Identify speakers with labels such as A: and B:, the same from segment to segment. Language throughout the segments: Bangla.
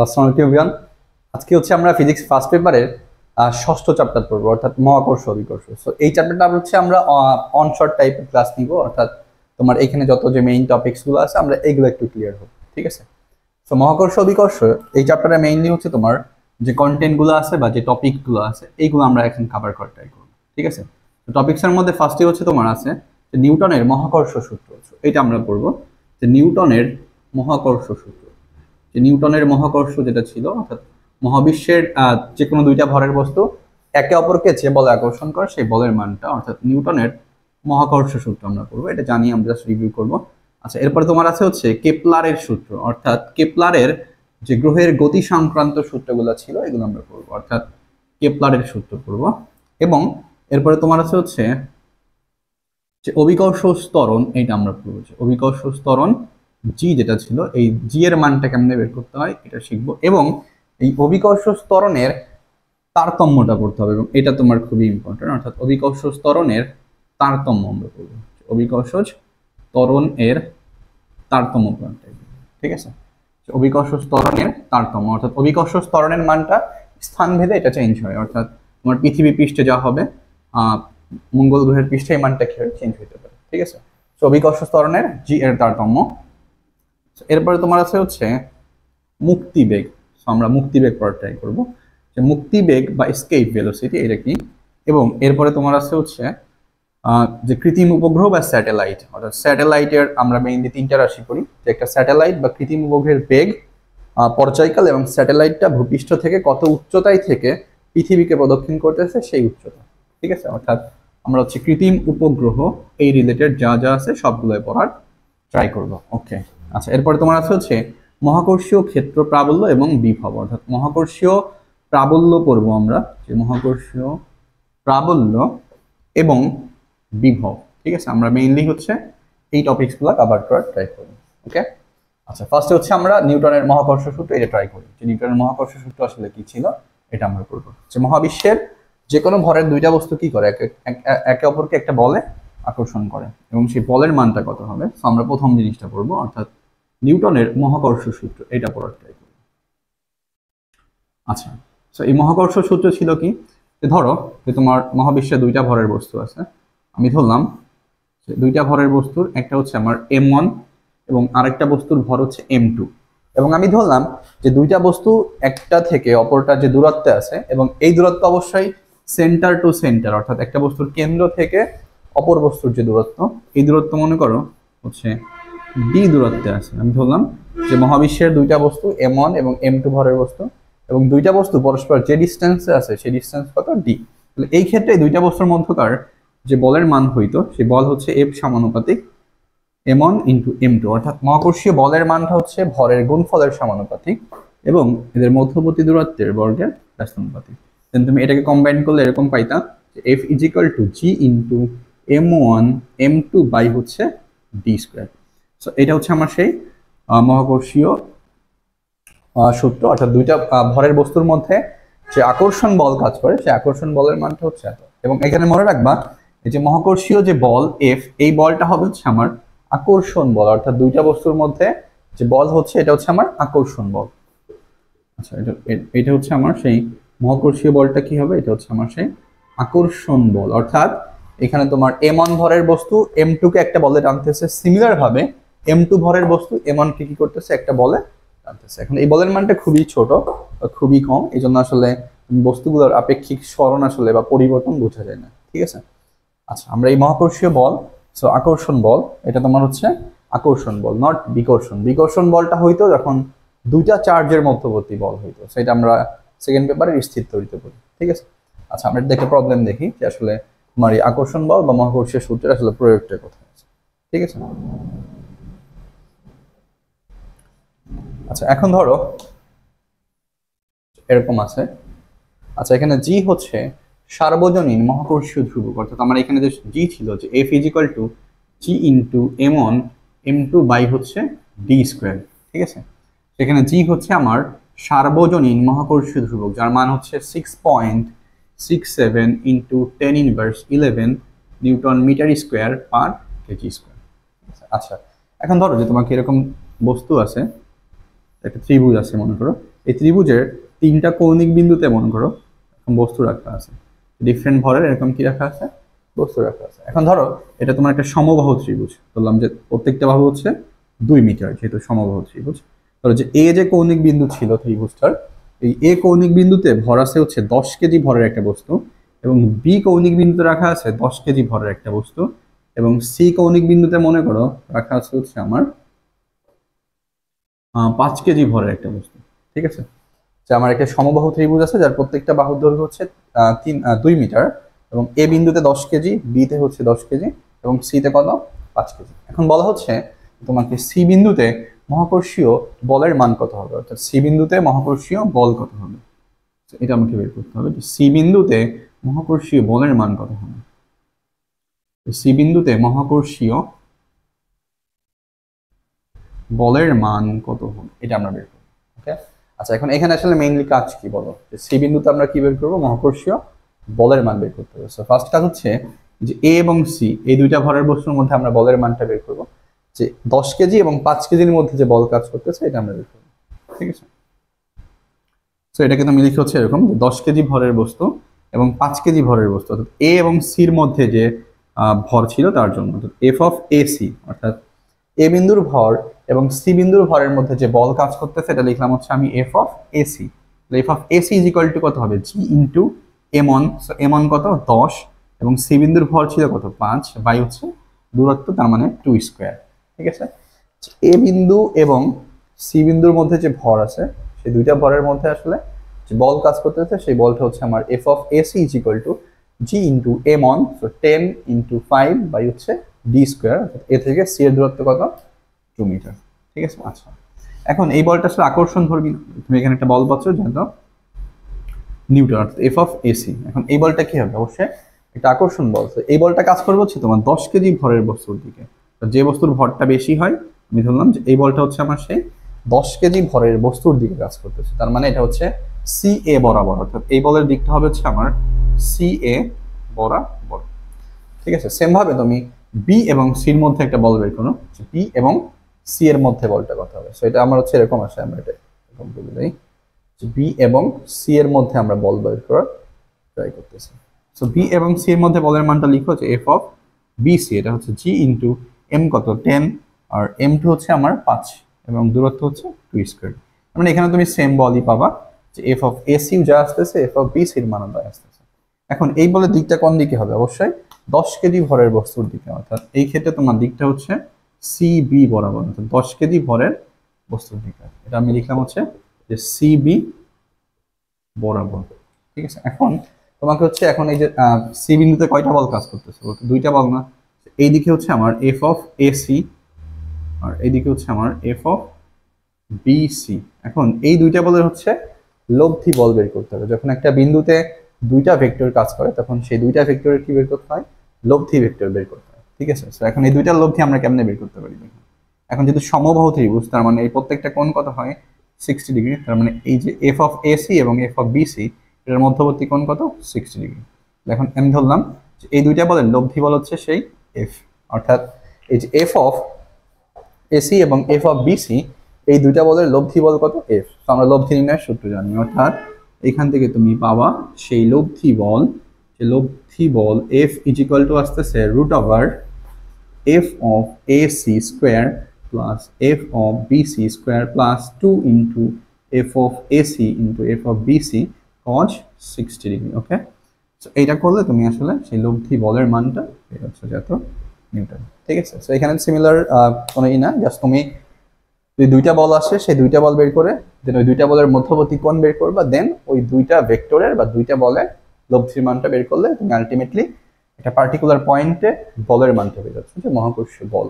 A: আসসালামু আলাইকুম এভরিওয়ান। আজকে হচ্ছে আমরা ফিজিক্স ফার্স্ট পেপারের ষষ্ঠ চ্যাপ্টার পড়বো, অর্থাৎ মহাকর্ষ অভিকর্ষ। সো এই চ্যাপ্টারটা হচ্ছে আমরা অন শর্ট টাইপের ক্লাস নিব, অর্থাৎ তোমার এখানে যত যে মেইন টপিকসগুলো আছে আমরা এগুলো একটু ক্লিয়ার হবো, ঠিক আছে? সো মহাকর্ষ অভিকর্ষ এই চ্যাপ্টারে মেইনলি হচ্ছে তোমার যে কন্টেন্টগুলো আছে বা যে টপিকগুলো আছে এইগুলো আমরা এখন কভার করার ট্রাই করবো, ঠিক আছে? তো টপিকসের মধ্যে ফার্স্টে হচ্ছে তোমার আছে যে নিউটনের মহাকর্ষ সূত্র। এটা আমরা পড়বো যে নিউটনের মহাকর্ষ সূত্র। যে নিউটনের মহাকর্ষ যেটা ছিল, অর্থাৎ মহাবিশ্বের যে কোনো দুইটা ভরের বস্তু একে অপরকে যে বলে আকর্ষণ করে সেই বলের মানটা, অর্থাৎ নিউটনের মহাকর্ষ সূত্র আমরা করবো। এটা জানি আমরা জাস্ট রিভিউ করবো। আচ্ছা, এরপরে তোমার আছে হচ্ছে কেপলারের সূত্র, অর্থাৎ কেপলারের যে গ্রহের গতি সংক্রান্ত সূত্রগুলো ছিল এগুলো আমরা পড়বো, অর্থাৎ কেপলারের সূত্র পড়বো। এবং এরপরে তোমার আছে হচ্ছে যে অভিকর্ষ ত্বরণ, এইটা আমরা পড়বো। যে অভিকর্ষ ত্বরণ জি যেটা ছিল, এই জি এর মানটা কেমনে বের করতে হয় এটা শিখবো। এবং এই অভিকর্ষ ত্বরণের তারতম্যটা পড়তে হবে, এবং এটা তোমার খুবই ইম্পর্টেন্ট, অর্থাৎ অভিকর্ষ ত্বরণের তারতম্য আমরা পড়বো। অভিকর্ষ ত্বরণ এর তারতম্য পয়েন্ট, ঠিক আছে? অভিকর্ষ ত্বরণের তারতম্য, অর্থাৎ অভিকর্ষ ত্বরণের মানটা স্থান ভেদে এটা চেঞ্জ হয়, অর্থাৎ তোমার পৃথিবী পৃষ্ঠে যা হবে মঙ্গল গ্রহের পৃষ্ঠে এই মানটা চেঞ্জ হতে পারে, ঠিক আছে? তো অভিকর্ষ ত্বরণের জি এর তারতম্য। এরপরে তোমার আছে হচ্ছে মুক্তিবেগ। আমরা মুক্তিবেগ পড়ার ট্রাই করবো, যে মুক্তিবেগ বা এসকেপ ভেলোসিটি এটা কি। এবং এরপরে তোমার আছে হচ্ছে যে কৃত্রিম উপগ্রহ বা স্যাটেলাইট, অর্থাৎ স্যাটেলাইটের আমরা মেইনলি তিনটা রাশি করি, যে একটা স্যাটেলাইট বা কৃত্রিম উপগ্রহের বেগ, পর্যায়কাল, এবং স্যাটেলাইটটা ভূপৃষ্ঠ থেকে কত উচ্চতায় থেকে পৃথিবীকে প্রদক্ষিণ করতেছে সেই উচ্চতা, ঠিক আছে? অর্থাৎ আমরা হচ্ছে কৃত্রিম উপগ্রহ এই রিলেটেড যা যা আছে সবগুলোই পড়ার ট্রাই করবো, ওকে? আচ্ছা, এরপরে তোমার আছে হচ্ছে মহাকর্ষীয় ক্ষেত্র প্রাবল্য এবং বিভব, অর্থাৎ মহাকর্ষীয় প্রাবল্য পড়বো আমরা, যে মহাকর্ষীয় প্রাবল্য এবং বিভব, ঠিক আছে? আমরা মেইনলি হচ্ছে এই টপিকসগুলো কভার করার ট্রাই করবো, ওকে? আচ্ছা, ফার্স্টে হচ্ছে আমরা নিউটনের মহাকর্ষ সূত্র এটা ট্রাই করি, যে নিউটনের মহাকর্ষ সূত্র আসলে কি ছিল এটা আমরা করবো। যে মহাবিশ্বের যে কোনো ভরের দুইটা বস্তু কি করে, একে অপরকে একটা বলে আকর্ষণ করে, এবং সেই বলের মানটা কত হবে। তো আমরা প্রথম জিনিসটা পড়বো, অর্থাৎ নিউটনের মহাকর্ষ সূত্র এটা পড়ার ট্রাই করবো। আচ্ছা, তো এই মহাকর্ষ সূত্র ছিল কি, যে ধরো যে তোমার মহাবিশ্বে দুইটা ভরের বস্তু আছে, আমি ধরলাম যে দুইটা ভরের বস্তুর একটা হচ্ছে আমার m1 এবং আরেকটা বস্তুর ভর হচ্ছে m2, এবং আমি ধরলাম যে দুইটা বস্তু একটা থেকে অপরটা যে দূরত্বে আছে, এবং এই দূরত্ব অবশ্যই সেন্টার টু সেন্টার, অর্থাৎ একটা বস্তুর কেন্দ্র থেকে অপর বস্তুর যে দূরত্ব, এই দূরত্ব মনে করো হচ্ছে ডি দূরত্বে আছে। আমি ধরলাম যে মহাবিশ্বের দুইটা বস্তু m1 এবং m2 ভরের বস্তু, এবং দুইটা বস্তু পরস্পর যে ডিস্টেন্সে আছে সেই ডিস্টেন্স কত, ডি। তাহলে এই ক্ষেত্রে দুইটা বস্তুর মধ্যকার যে বলের মান হইতো সেই বল হচ্ছে F সমানুপাতিক m1 ইন্টু m2, অর্থাৎ মহাকর্ষীয় বলের মানটা হচ্ছে ভরের গুণফলের সমানুপাতিক এবং এদের মধ্যবর্তী দূরত্বের বর্গের ব্যস্তানুপাতিক। দেন তুমি এটাকে কম্বাইন করলে এরকম পাইতা যে F is equal to G into m1 m2 by হচ্ছে ডি স্কোয়ার। সো এটা হচ্ছে আমার সেই মহাকর্ষীয় সূত্র, অর্থাৎ দুইটা ভরের বস্তুর মধ্যে যে আকর্ষণ বল কাজ করে সেই আকর্ষণ বলের মানটা হচ্ছে এত। এবং এখানে মনে রাখবা এই যে মহাকর্ষীয় যে বল F, এই বলটা হবে হচ্ছে আমার আকর্ষণ বল, অর্থাৎ দুইটা বস্তুর মধ্যে যে বল হচ্ছে এটা হচ্ছে আমার আকর্ষণ বল। আচ্ছা, এটা হচ্ছে আমার সেই মহাকর্ষীয় বলটা কি হবে, এটা হচ্ছে আমার সেই আকর্ষণ বল। অর্থাৎ এখানে তোমার m1 ভরের বস্তু m2 কে একটা বলে টানতেছে, সিমিলার ভাবে m2 ভরের বস্তু m1 কে কি করতেছে, একটা বলে টানতেছে। এখন এই বলের মানটা খুবই ছোট, খুবই কম, এই জন্য আসলে বস্তুগুলোর আপেক্ষিক সরণ আসলে বা পরিবর্তন বোঝা যায় না, ঠিক আছে? আচ্ছা, আমরা এই মহাকর্ষীয় বল, সো আকর্ষণ বল, এটা তোমার হচ্ছে আকর্ষণ বল, নট বিকর্ষণ। বিকর্ষণ বলটা হইতো যখন দুইটা চার্জের মধ্যবর্তী বল হইতো, সেটা আমরা সেকেন্ড পেপারের স্থির তড়িতে পড়ি, ঠিক আছে? আচ্ছা, আমরা দেখে প্রবলেম দেখি যে আসলে তোমার এই আকর্ষণ বল বা মহাকর্ষীয় সূত্রের আসলে প্রয়োগটা কোথায় আছে, ঠিক আছে? আচ্ছা, এখন ধরো এরকম আছে। আচ্ছা, এখানে জি হচ্ছে সার্বজনীন মহাকর্ষীয় ধ্রুবক, অর্থাৎ আমার এখানে যে জি ছিল যে F is equal to G into m1 m2 by হচ্ছে ডি স্কোয়ার, ঠিক আছে? সেখানে জি হচ্ছে আমার সার্বজনীন মহাকর্ষীয় ধ্রুবক, যার মান হচ্ছে 6.67 ইন্টু 10⁻11 newton metre square per KG square. আচ্ছা, এখন ধরো যে তোমাকে এরকম বস্তু আছে, একটা ত্রিভুজ আছে মনে করো, এই ত্রিভুজের তিনটা কৌণিক বিন্দুতে মনে করো এখন বস্তু রাখা আছে, ডিফারেন্ট ভরের এরকম কি রাখা আছে, বস্তু রাখা আছে। এখন ধরো এটা তোমার একটা সমবাহু ত্রিভুজ, বললাম যে প্রত্যেকটা বাহু হচ্ছে 2 মিটার, যেহেতু সমবাহু ত্রিভুজ। ধরো যে এ যে কৌণিক বিন্দু ছিল ত্রিভুজটার, এই এ কৌণিক বিন্দুতে ভর আছে হচ্ছে 10 কেজি ভরের একটা বস্তু, এবং বি কৌণিক বিন্দুতে রাখা আছে 10 কেজি ভরের একটা বস্তু, এবং সি কৌণিক বিন্দুতে মনে করো রাখা আছে হচ্ছে আমার 5 কেজি ভরের একটা বস্তু। ঠিক আছে, যে আমার একটা সমবাহু ত্রিভুজ আছে যার প্রত্যেকটা বাহুর দৈর্ঘ্য হচ্ছে 2 মিটার, এবং এ বিন্দুতে 10 কেজি, বিতে হচ্ছে 10 কেজি, এবং সিতে কত 5 কেজি। এখন বলা হচ্ছে তোমাকে সি বিন্দুতে মহাকর্ষীয় বলের মান কত হবে, অর্থাৎ সি বিন্দুতে মহাকর্ষীয় বল কত হবে, এটা আমাকে বের করতে হবে। সি বিন্দুতে মহাকর্ষীয় বলের মান কত হবে, সি বিন্দুতে মহাকর্ষীয় বলের মান কত হবে এটা আমরা বের করব। ওকে, আচ্ছা এখন এখানে আসলে মেইনলি কাজ কি বলো, যে সি বিন্দুতে আমরা কি বের করব, মহাকর্ষীয় বলের মান বের করতে হবে। সো ফার্স্ট কাজ হচ্ছে যে এ এবং সি এই দুইটা ভরের বস্তুর মধ্যে আমরা বলের মানটা বের করব, যে 10 কেজি এবং 5 কেজির মধ্যে যে বল কাজ করতেছে এটা আমরা বের করব। ঠিক আছে, সো এটাকে তুমি লিখে হচ্ছে এরকম, যে 10 কেজি ভরের বস্তু এবং 5 কেজি ভরের বস্তু, অর্থাৎ এ এবং সির মধ্যে যে ভর ছিল তার জন্য, অর্থাৎ এফ অফ এ সি, অর্থাৎ এ বিন্দুর ভর এবং সি বিন্দুর ভরের মধ্যে যে বল কাজ করতেছে এটা লিখলাম হচ্ছে আমি F of AC. F of AC is equal to কত হবে, জি ইন্টু এমন। সো এমন কত 10, এবং সি বিন্দুর ভর ছিল কত 5 বাই হচ্ছে দূরত্ব, তার মানে 2 স্কোয়ার। ঠিক আছে, এ বিন্দু এবং সি বিন্দুর মধ্যে যে ভর আছে সেই দুইটা ভরের মধ্যে আসলে যে বল কাজ করতেছে সেই বলটা হচ্ছে আমার F of AC is equal to G into M one, so 10 into 5 by হচ্ছে ডি স্কোয়ার, এ থেকে সি এর দূরত্ব কত 2 মিটার। ঠিক আছে, আচ্ছা এখন এই বলটা আসলে আকর্ষণ ধর্মী, তুমি এখানে একটা বল পাচ্ছ যেহেতু নিউটন, অর্থাৎ এফ অফ এসি। এখন এই বলটা কি হবে, অবশ্যই একটা আকর্ষণ বল। এই বলটা কাজ করবে হচ্ছে তোমার 10 কেজি ভরের বস্তুর দিকে, যে বস্তুর ভরটা বেশি হয় আমি ধরলাম যে এই বলটা হচ্ছে আমার সেই 10 কেজি ভরের বস্তুর দিকে কাজ করতেছে, তার মানে এটা হচ্ছে সি এ বরাবর, অর্থাৎ এই বলের দিকটা হবে হচ্ছে আমার সি এ বরাবর। ঠিক আছে, সেম ভাবে তুমি বি এবং সির মধ্যে একটা বল বের করো, বি এবং সি এর মধ্যে বলটা কত হবে। সো এটা আমার হচ্ছে এরকম আসে, আমরা এটা এরকম বলে দিই, বি এবং সি এর মধ্যে আমরা বল বের করার ট্রাই করতেছি। সো বি এবং সি এর মধ্যে বলের মানটা লিখো হচ্ছে এফ অফ বি সি, এটা হচ্ছে জি ইন্টু এম কত 10, আর এম টু হচ্ছে আমার 5, এবং দূরত্ব হচ্ছে 2 স্কোয়ার। মানে এখানে তুমি সেম বলই পাবা, যে এফ অফ এসি যা আসতেছে এফ অফ বি সির মান যা আসতেছে। এখন এই বলের দিকটা কোন দিকে হবে, অবশ্যই 10 কেজি ভরের বস্তুর দিকে, অর্থাৎ এই ক্ষেত্রে তোমার দিকটা হচ্ছে সি বি বরাবর, অর্থাৎ 10 কেজি ভরের বস্তুর দিকে। এটা আমি লিখলাম হচ্ছে যে সি বি বরাবর। ঠিক আছে, এখন তোমাকে হচ্ছে এখন এই যে সি বিন্দুতে কয়টা বল কাজ করতেছে, বলতে দুইটা বল না, এইদিকে হচ্ছে আমার এফ অফ এসি, আর এইদিকে হচ্ছে আমার এফ অফ বিসি। এখন এই দুইটা বলের হচ্ছে লব্ধি বল বের করতে হবে। যখন একটা বিন্দুতে দুইটা ভেক্টর কাজ করে তখন সেই দুইটা ভেক্টরের কি বের করতে হয়, লব্ধি ভেক্টর বের করতে হয়। ঠিক আছে, তো এখন এই দুইটার লব্ধি আমরা কেমনে বের করতে পারি, এখন যেহেতু সমবাহু ত্রিভুজ তার মানে এই প্রত্যেকটা কোণ কত হয় 60 ডিগ্রি, তার মানে এই যে এফ অফ এসি এবং এফ অফ বিসি এর মধ্যবর্তী কোণ কত 60 ডিগ্রি। এখন আমি ধরলাম যে এই দুইটা বলের লব্ধি বল হচ্ছে সেই এফ, অর্থাৎ এই যে এফ অফ এসি এবং এফ অফ বিসি এই দুইটা বলের লব্ধি বল কত এফ। তো আমরা লব্ধি নির্ণয়ের সূত্র জানি, অর্থাৎ এখান থেকে তুমি পাবা সেই লব্ধি বল, যে লব্ধি বল এফ ইজ ইকুয়াল টু আসতেছে root over F of AC square plus F of BC square plus 2 into F of AC into F of BC cos 60 degree. Okay, so এইটা করলে তুমি আসলে সেই লব্ধি বলের মানটা পেয়ে যাচ্ছ যত নিউটন। ঠিক আছে, সো এখানে সিমিলার কোনো না, জাস্ট তুমি দুইটা বল আসে সেই দুইটা বল বের করে দেন ওই দুইটা বলের মধ্যবর্তী কোণ বের করবা, দেন ওই দুইটা ভেক্টরের বা দুইটা বলের লব্ধির মানটা বের করলে তুমি আলটিমেটলি একটা পার্টিকুলার পয়েন্টে বলের মানটা বের হচ্ছে, যে মহাকর্ষীয় বল।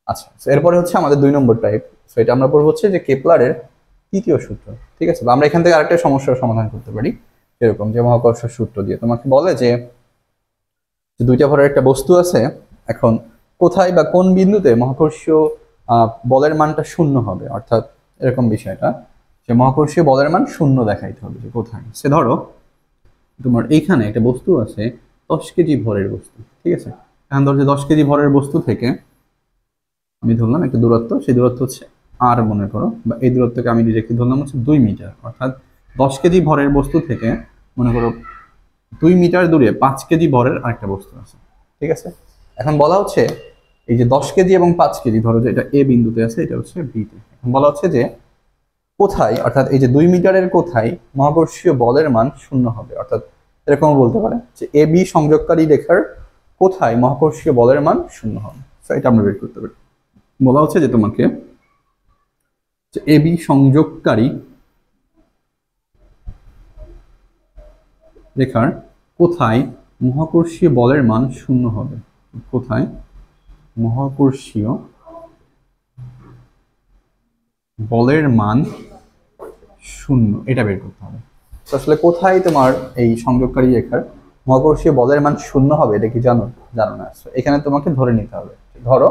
A: আচ্ছা, এরপরে হচ্ছে আমাদের 2 নম্বর টাইপ। সো এটা আমরা পড়বো হচ্ছে যে কেপলারের তৃতীয় সূত্র। ঠিক আছে, আমরা এখান থেকে আরেকটা সমস্যার সমাধান করতে পারি, এরকম যে মহাকর্ষ সূত্র দিয়ে তোমাকে বলে যে দুইটা ভরের একটা বস্তু আছে, এখন কোথায় বা কোন বিন্দুতে মহাকর্ষীয় বলের মানটা শূন্য হবে, অর্থাৎ এরকম বিষয়টা যে মহাকর্ষীয় বলের মান শূন্য দেখাইতে হবে, যে কোথায়। সে ধরো তোমার এইখানে একটা বস্তু আছে 10 কেজি ভরের বস্তু। ঠিক আছে, এখন ধরো যে 10 কেজি ভরের বস্তু থেকে আমি ধরলাম একটা দূরত্ব, সেই দূরত্ব হচ্ছে আর মনে করো, বা এই দূরত্বকে আমি ডিরেক্টলি ধরলাম হচ্ছে 2 মিটার, অর্থাৎ 10 কেজি ভরের বস্তু থেকে মনে করো 2 মিটার দূরে 5 কেজি ভরের আরেকটা বস্তু আছে, ঠিক আছে। এখন বলা হচ্ছে এই যে 10 কেজি এবং 5 কেজি, ধরো যে এটা এ বিন্দুতে আছে, এটা হচ্ছে বিতে। এখন বলা হচ্ছে যে কোথায়, অর্থাৎ এই যে 2 মিটারের কোথায় মহাকর্ষীয় বলের মান শূন্য হবে, অর্থাৎ এরকম বলতে পারে যে এ বি সংযোগকারী রেখার কোথায় মহাকর্ষীয় বলের মান শূন্য হবে। তো এটা আমরা বের করতে পারি। বলা হচ্ছে যে তোমাকে যে এ বি সংযোগকারী রেখার কোথায় মহাকর্ষীয় বলের মান শূন্য হবে, কোথায় মহাকর্ষীয় বলের মান শূন্য, এটা বের করতে হবে। তো আসলে কোথায় তোমার এই সংযোগকারী রেখার মহাকর্ষীয় বলের মান শূন্য হবে, এটা কি জানো? জানো না। এখানে তোমাকে ধরে নিতে হবে। ধরো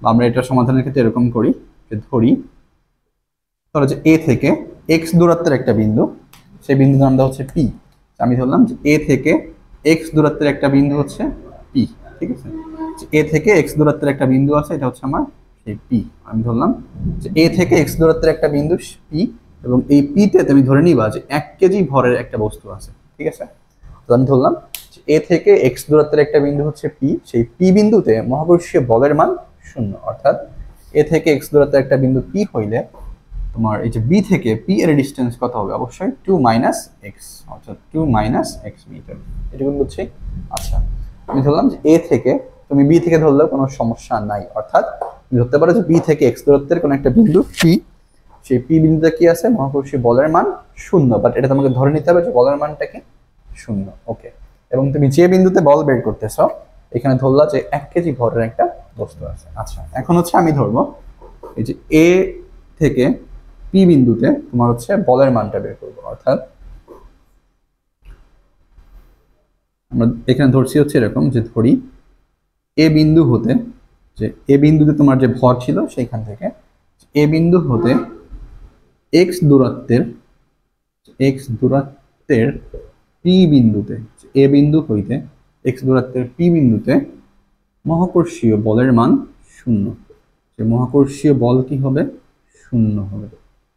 A: আমরা এটা সমাধানের ক্ষেত্রে এরকম করি যে ধরো যে এ থেকে এক্স দূরত্বের একটা বিন্দু, সেই বিন্দুর নামটা হচ্ছে পি। আমি ধরলাম যে এ থেকে এক্স দূরত্বের একটা বিন্দু হচ্ছে পি, ঠিক আছে। এ থেকে এক্স দূরত্বের একটা বিন্দু আছে, এটা হচ্ছে আমার সেই পি। আমি ধরলাম যে এ থেকে এক্স দূরত্বের একটা বিন্দু পি, এবং এই পিতে তুমি ধরে নিবা যে 1 কেজি ভরের একটা বস্তু আছে, ঠিক আছে। তো আমি ধরলাম যে এ থেকে এক্স দূরত্বের একটা বিন্দু হচ্ছে পি, সেই পি বিন্দুতে মহাকর্ষীয় বলের মান শূন্য, অর্থাৎ এ থেকে এক্স দূরত্বের একটা বিন্দু পি হইলে তোমার এই যে বি থেকে পি এর ডিস্টেন্স কত হবে? অবশ্যই 2 - x, অর্থাৎ 2 - x মিটার। এটুকু বুঝছি। আচ্ছা, আমি ধরলাম যে এ থেকে, তুমি বি থেকে ধরলেও কোনো সমস্যা নাই, অর্থাৎ তুমি ধরতে পারো যে বি থেকে এক্স দূরত্বের কোনো একটা বিন্দু পি, সেই পি বিন্দুতে কি আছে? মহাকর্ষীয় বলের মান শূন্য, বাট এটা তোমাকে ধরে নিতে হবে যে বলের মানটা কি শূন্য। ওকে, এবং তুমি যে বিন্দুতে বল বের করতেছো এখানে ধরলা যে 1 কেজি ভরের একটা বস্তু আছে। আচ্ছা, এখন হচ্ছে আমি ধরবো এই যে এ থেকে পি বিন্দুতে তোমার হচ্ছে বলের মানটা বের করবো, অর্থাৎ আমরা এখানে ধরছি হচ্ছে এরকম যে ধরি এ বিন্দু হতে, যে এ বিন্দুতে তোমার যে ভর ছিল সেইখান থেকে এ বিন্দু হতে এক্স দূরত্বের পি বিন্দুতে, এ বিন্দু হইতে এক্স দূরত্বের পি বিন্দুতে মহাকর্ষীয় বলের মান শূন্য। যে মহাকর্ষীয় বল কি হবে? শূন্য হবে,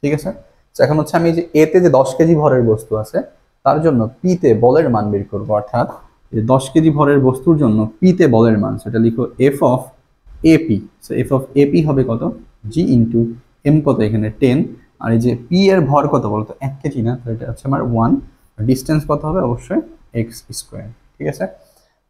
A: ঠিক আছে। এখন হচ্ছে আমি যে এতে যে 10 কেজি ভরের বস্তু আছে তার জন্য পিতে বলের মান বের করবো, অর্থাৎ 10 কেজি ভরের বস্তুর জন্য পিতে বলের মান, সেটা লিখো F of AP. F of AP হবে কত? জি ইন্টু এম কত এখানে 10, আর এই যে পি এর ভর কত বলতো? 1 কেজি না, তো এটা হচ্ছে আমার 1, ডিস্টেন্স কত হবে? অবশ্যই এক্স স্কোয়ার, ঠিক আছে।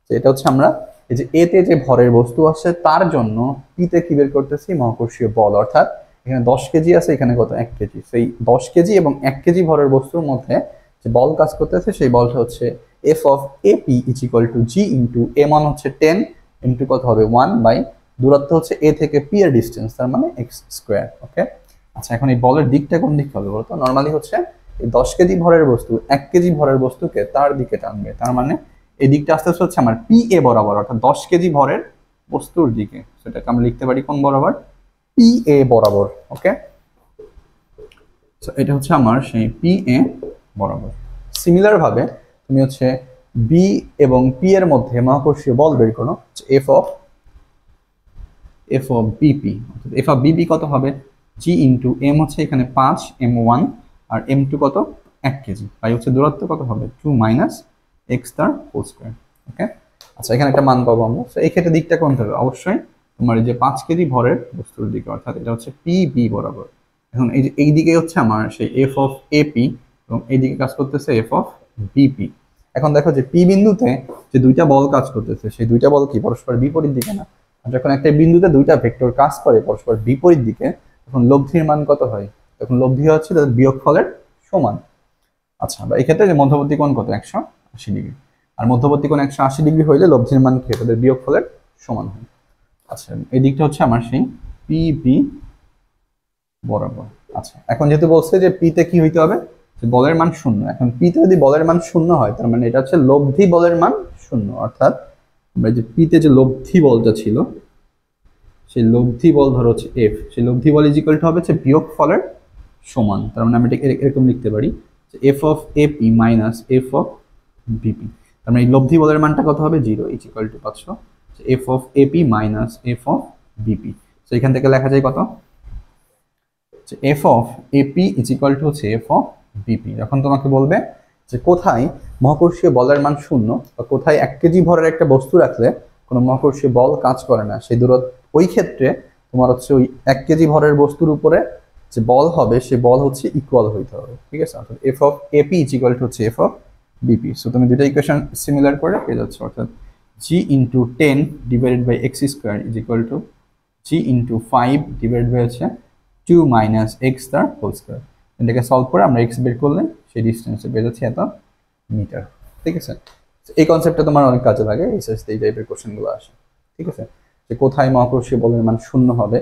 A: তো এটা হচ্ছে আমরা এই যে এতে যে ভরের বস্তু আছে তার জন্য পিতে কি বের করতেছি? মহাকর্ষীয় বল, অর্থাৎ এখানে 10 কেজি আছে, এখানে কত? 1 কেজি। সেই 10 কেজি এবং 1 কেজি ভরের বস্তুর মধ্যে যে বল কাজ করতেছে সেই বলটা হচ্ছে F of AP is equal to G into এ মান হচ্ছে 10 ইন্টু কত হবে? 1 বাই দূরত্ব হচ্ছে এ থেকে পি এর ডিস্টেন্স, তার মানে এক্স স্কোয়ার। ওকে, আচ্ছা, এখন এই বলের দিকটা কোন দিকে হবে বলতো? নর্মালি হচ্ছে এই 10 কেজি ভরের বস্তু 1 কেজি ভরের বস্তুকে তার দিকে টানবে, তার মানে এই দিকটা আস্তে আস্তে হচ্ছে আমার পি এ বরাবর, অর্থাৎ 10 কেজি ভরের বস্তুর দিকে। সেটাকে আমরা লিখতে পারি কোন বরাবর? পি এ বরাবর। ওকে, এটা হচ্ছে আমার সেই পি এ বরাবর। সিমিলার ভাবে তুমি হচ্ছে বি এবং পি এর মধ্যে মহাকর্ষীয় বল বের করো, F of BP. F of BP কত হবে? জি ইন্টু এম হচ্ছে এখানে 5, এম 1, আর এম 2 কত? 1 কেজি, তাই হচ্ছে দূরত্ব কত হবে? 2 - x তার হোল স্কয়ার। ওকে, আচ্ছা, এখানে একটা মান পাবো আমরা। তো এই ক্ষেত্রে দিকটা কোনটা হবে? অবশ্যই তোমার এই যে 5 কেজি ভরের বস্তুর দিকে, অর্থাৎ এটা হচ্ছে পি বি বরাবর। এখন এই যে এই দিকে হচ্ছে আমার সেই এফ অফ এপি, এবং এই দিকে কাজ করতেছে এফ অফ বিপি। এখন দেখো যে পি বিন্দুতে যে দুইটা বল কাজ করতেছে সেই দুইটা বল কি পরস্পর বিপরীত দিকে না? আর যখন একটা বিন্দুতে দুইটা ভেক্টর কাজ করে পরস্পর বিপরীত দিকে তখন লব্ধির মান কত হয়? তখন লব্ধি হচ্ছে তাদের বিয়োগফলের সমান। আচ্ছা, বা এই ক্ষেত্রে যে মধ্যবর্তী কোণ কত? 180 ডিগ্রি, আর মধ্যবর্তী কোণ 180 ডিগ্রি হইলে লব্ধির মান কি? তাদের বিয়োগফলের সমান হয়। আচ্ছা, এই দিকটা হচ্ছে আমার সেই পি বি বরাবর। আচ্ছা, এখন যেহেতু বলছে যে পি তে কি হইতে হবে? যে বলের মান শূন্য। এখন পি তে যদি বলের মান শূন্য হয় তার মানে এটা হচ্ছে লব্ধি বলের মান শূন্য, অর্থাৎ আমরা যে পি তে যে লব্ধি বলটা ছিল সেই লব্ধি বল ধরো হচ্ছে এফ, সেই লব্ধি বল ইজ ইকুয়াল টু হবে হচ্ছে বিয়োগফলের সমান। তার মানে আমি এটা এরকম লিখতে পারি যে F of AP minus F of BP. তার মানে এই লব্ধি বলের মানটা কত হবে? 0 ইজ ইকুয়াল টু পাচ্ছ F of AP minus F of BP. তো এখান থেকে লেখা যায় কত? F of AP is equal to হচ্ছে এফ অফ বিপি। যখন তোমাকে বলবে যে কোথায় মহাকর্ষীয় বলের মান শূন্য বা কোথায় 1 কেজি ভরের একটা বস্তু রাখলে কোনো মহাকর্ষীয় বল কাজ করে না, সেই দূরত্ব ওই ক্ষেত্রে তোমার হচ্ছে ওই 1 কেজি ভরের বস্তুর উপরে যে বল হবে সে বল হচ্ছে ইকুয়াল হইতে হবে, ঠিক আছে। অর্থাৎ F of AP is equal to হচ্ছে এফ অফ বিপি। সো তুমি দুটো ইকুয়েশন সিমিলার করে পেয়ে যাচ্ছ, অর্থাৎ G into 10 divided by X square is equal to G into 5 divided by হচ্ছে 2 মাইনাস এক্স তার হোল স্কোয়ার। এটাকে সলভ করে আমরা এক্স বের করলে সেই ডিস্টেন্সে পেয়ে যাচ্ছি এত মিটার, ঠিক আছে। এই কনসেপ্টটা তোমার অনেক কাজে লাগে, এসএসসি এই টাইপের কোশ্চেনগুলো আসে, ঠিক আছে। যে কোথায় মহাকর্ষীয় বলের মান শূন্য হবে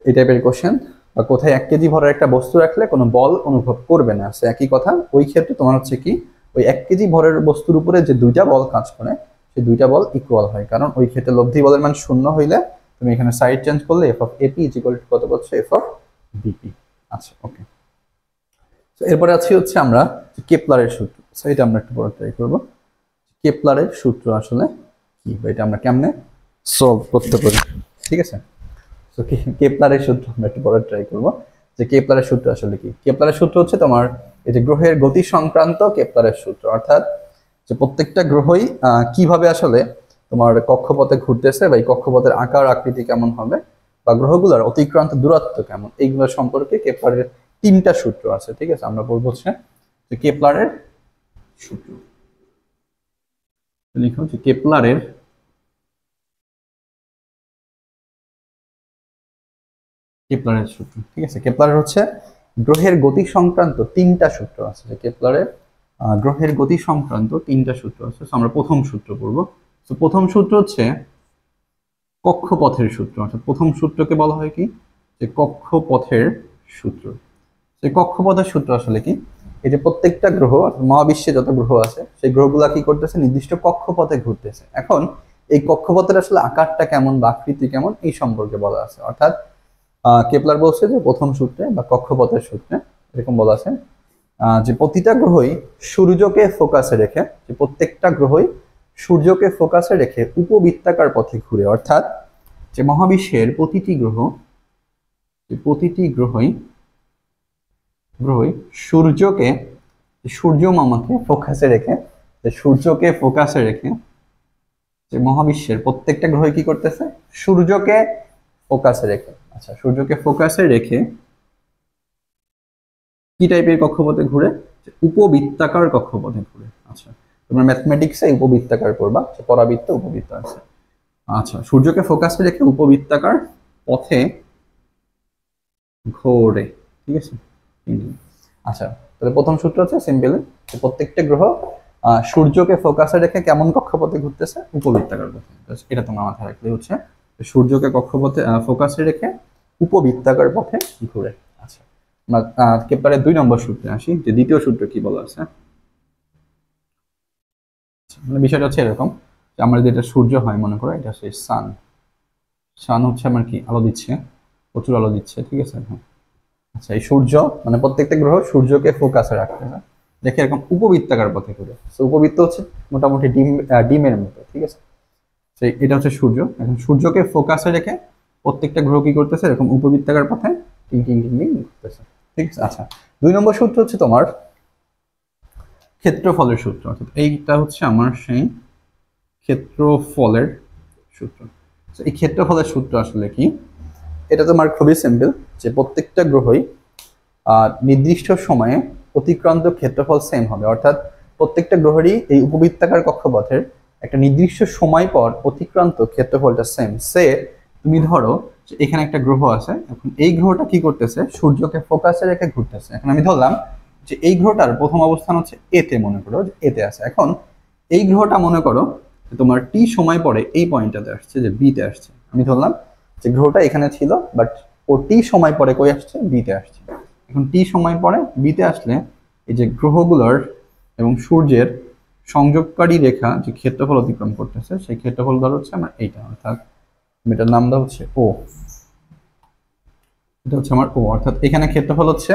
A: এই টাইপের কোশ্চেন, বা কোথায় 1 কেজি ভরের একটা বস্তু রাখলে কোনো বল অনুভব করবে না, সে একই কথা। ওই ক্ষেত্রে তোমার হচ্ছে কি ওই 1 কেজি ভরের বস্তুর উপরে যে দুইটা বল কাজ করে সেই দুইটা বল ইকুয়াল হয়, কারণ ওই ক্ষেত্রে লব্ধি বলের মান শূন্য হইলে তুমি এখানে সাইড চেঞ্জ করলে F of AP is equal to কত পাচ্ছ এফ অফ বিপি। আচ্ছা, ওকে। তো এরপরে আছে হচ্ছে আমরা কেপলারের সূত্র। সো এটা আমরা একটু পরে ট্রাই করব। কেপলারের সূত্র আসলে কি, বা এটা আমরা কেমনে সলভ করতে পারি, ঠিক আছে। তো কেপলারের সূত্র আমরা একটু পরে ট্রাই করব যে কেপলারের সূত্র আসলে কি। কেপলারের সূত্র হচ্ছে তোমার এই যে গ্রহের গতি সংক্রান্ত কেপলারের সূত্র, অর্থাৎ যে প্রত্যেকটা গ্রহই কিভাবে আসলে তোমার কক্ষপথে ঘুরতেছে বা এই কক্ষপথের আকার আকৃতি কেমন হবে বা গ্রহগুলোর অতিক্রান্ত দূরত্ব কেমন, এইগুলো সম্পর্কে কেপলারের 3টা সূত্র আছে, ঠিক আছে। আমরা বলবো হচ্ছে যে কেপলারের সূত্র, লিখো যে কেপলারের সূত্র, ঠিক আছে। কেপলারের হচ্ছে গ্রহের গতি সংক্রান্ত 3টা সূত্র আছে, যে কেপলারের গ্রহের গতি সংক্রান্ত 3টা সূত্র আছে। আমরা প্রথম সূত্র পড়বো। তো প্রথম সূত্র হচ্ছে কক্ষপথের সূত্র, অর্থাৎ প্রথম সূত্রকে বলা হয় কি যে কক্ষপথের সূত্র। সেই কক্ষপথের সূত্র আসলে কি, এই যে প্রত্যেকটা গ্রহ অর্থাৎ মহাবিশ্বে যত গ্রহ আছে সেই গ্রহগুলা কি করতেছে নির্দিষ্ট কক্ষপথে ঘুরতেছে। এখন এই কক্ষপথের আসলে আকারটা কেমন বা আকৃতি কেমন এই সম্পর্কে বলা আছে, অর্থাৎ কেপলার বলছে যে প্রথম সূত্রে বা কক্ষপথের সূত্রে এরকম বলা আছে যে প্রতিটা গ্রহই সূর্যকে ফোকাসে রেখে, যে প্রত্যেকটা গ্রহই সূর্যকে ফোকাসে রেখে উপবৃত্তাকার পথে ঘুরে, অর্থাৎ যে মহাবিশ্বের প্রতিটি গ্রহই সূর্যকে সূর্যমামাকে ফোকাসে রেখে, যে মহাবিশ্বের প্রত্যেকটা গ্রহই কি করতেছে সূর্যকে ফোকাসে রেখে, আচ্ছা সূর্যকে ফোকাসে রেখে কি টাইপের কক্ষপথে ঘুরে, উপবৃত্তাকার কক্ষপথে ঘুরে। আচ্ছা, তোমরা ম্যাথমেটিক্সে উপবৃত্তাকার পড়বা, পরাবৃত্ত উপবৃত্ত আছে। আচ্ছা, সূর্যকে ফোকাসে রেখে উপবৃত্তাকার পথে ঘোরে, ঠিক আছে। আচ্ছা, তাহলে প্রথম সূত্র হচ্ছে সিম্পলি প্রত্যেকটা গ্রহ সূর্যকে ফোকাসে রেখে কেমন কক্ষপথে ঘুরতেছে, উপবৃত্তাকার পথে। এটা তোমার মাথায় রাখলে হচ্ছে সূর্যকে কক্ষপথে ফোকাসে রেখে উপবৃত্তাকার পথে ঘুরে। আচ্ছা, আমরা কেপলারের 2 নম্বর সূত্রে আসি, যে দ্বিতীয় সূত্র কি বলা আছে। মানে বিষয়টা হচ্ছে এরকম যে আমরা যেটা সূর্য হয় মনে করো, এটা হচ্ছে সান হচ্ছে আমার কি আলো দিচ্ছে, প্রচুর আলো দিচ্ছে, ঠিক আছে। হ্যাঁ, আচ্ছা, এই সূর্য মানে প্রত্যেকটা গ্রহ সূর্যকে ফোকাসে রাখতে হয়, দেখে এরকম উপবৃত্তাকার পথে ঘুরে। তো উপবৃত্ত হচ্ছে মোটামুটি ডিমের মতো, ঠিক আছে। সেই এটা হচ্ছে সূর্য। এখন সূর্যকে ফোকাসে রেখে প্রত্যেকটা গ্রহ কি করতেছে এরকম উপবৃত্তাকার পথে টিং টিং টিং টিং ঘুরতেছে, ঠিক আছে। আচ্ছা, 2 নম্বর সূত্র হচ্ছে তোমার ক্ষেত্রফলের সূত্র, অর্থাৎ এইটা হচ্ছে আমার সেই ক্ষেত্রফলের সূত্র। এই ক্ষেত্রফলের সূত্র আসলে কি, এটা তোমার খুবই সিম্পল, যে প্রত্যেকটা গ্রহই নির্দিষ্ট সময়ে অতিক্রান্ত ক্ষেত্রফল সেম হবে, অর্থাৎ প্রত্যেকটা গ্রহেরই এই উপবৃত্তাকার কক্ষপথের একটা নির্দিষ্ট সময় পর অতিক্রান্ত ক্ষেত্রফলটা সেম। তুমি ধরো যে এখানে একটা গ্রহ আছে, এখন এই গ্রহটা কি করতেছে সূর্যকে ফোকাসে রেখে ঘুরতেছে। এখন আমি ধরলাম যে এই গ্রহটার প্রথম অবস্থান হচ্ছে এতে, মনে করো যে এতে আছে। এখন এই গ্রহটা মনে করো তোমার টি সময় পরে এই পয়েন্টটাতে আসছে, যে বিতে আসছে। আমি ধরলাম যে গ্রহটা এখানে ছিল, বাট ও টি সময় পরে কই আসছে, বিতে আসছে। এখন টি সময় পরে বিতে আসলে এই যে গ্রহগুলোর এবং সূর্যের সংযোগকারী রেখা যে ক্ষেত্রফল অতিক্রম করতেছে সেই ক্ষেত্রফল ধর হচ্ছে আমার এইটা, অর্থাৎ এটার নাম দেওয়া হচ্ছে ও। এটা হচ্ছে আমার ও, অর্থাৎ এখানে ক্ষেত্রফল হচ্ছে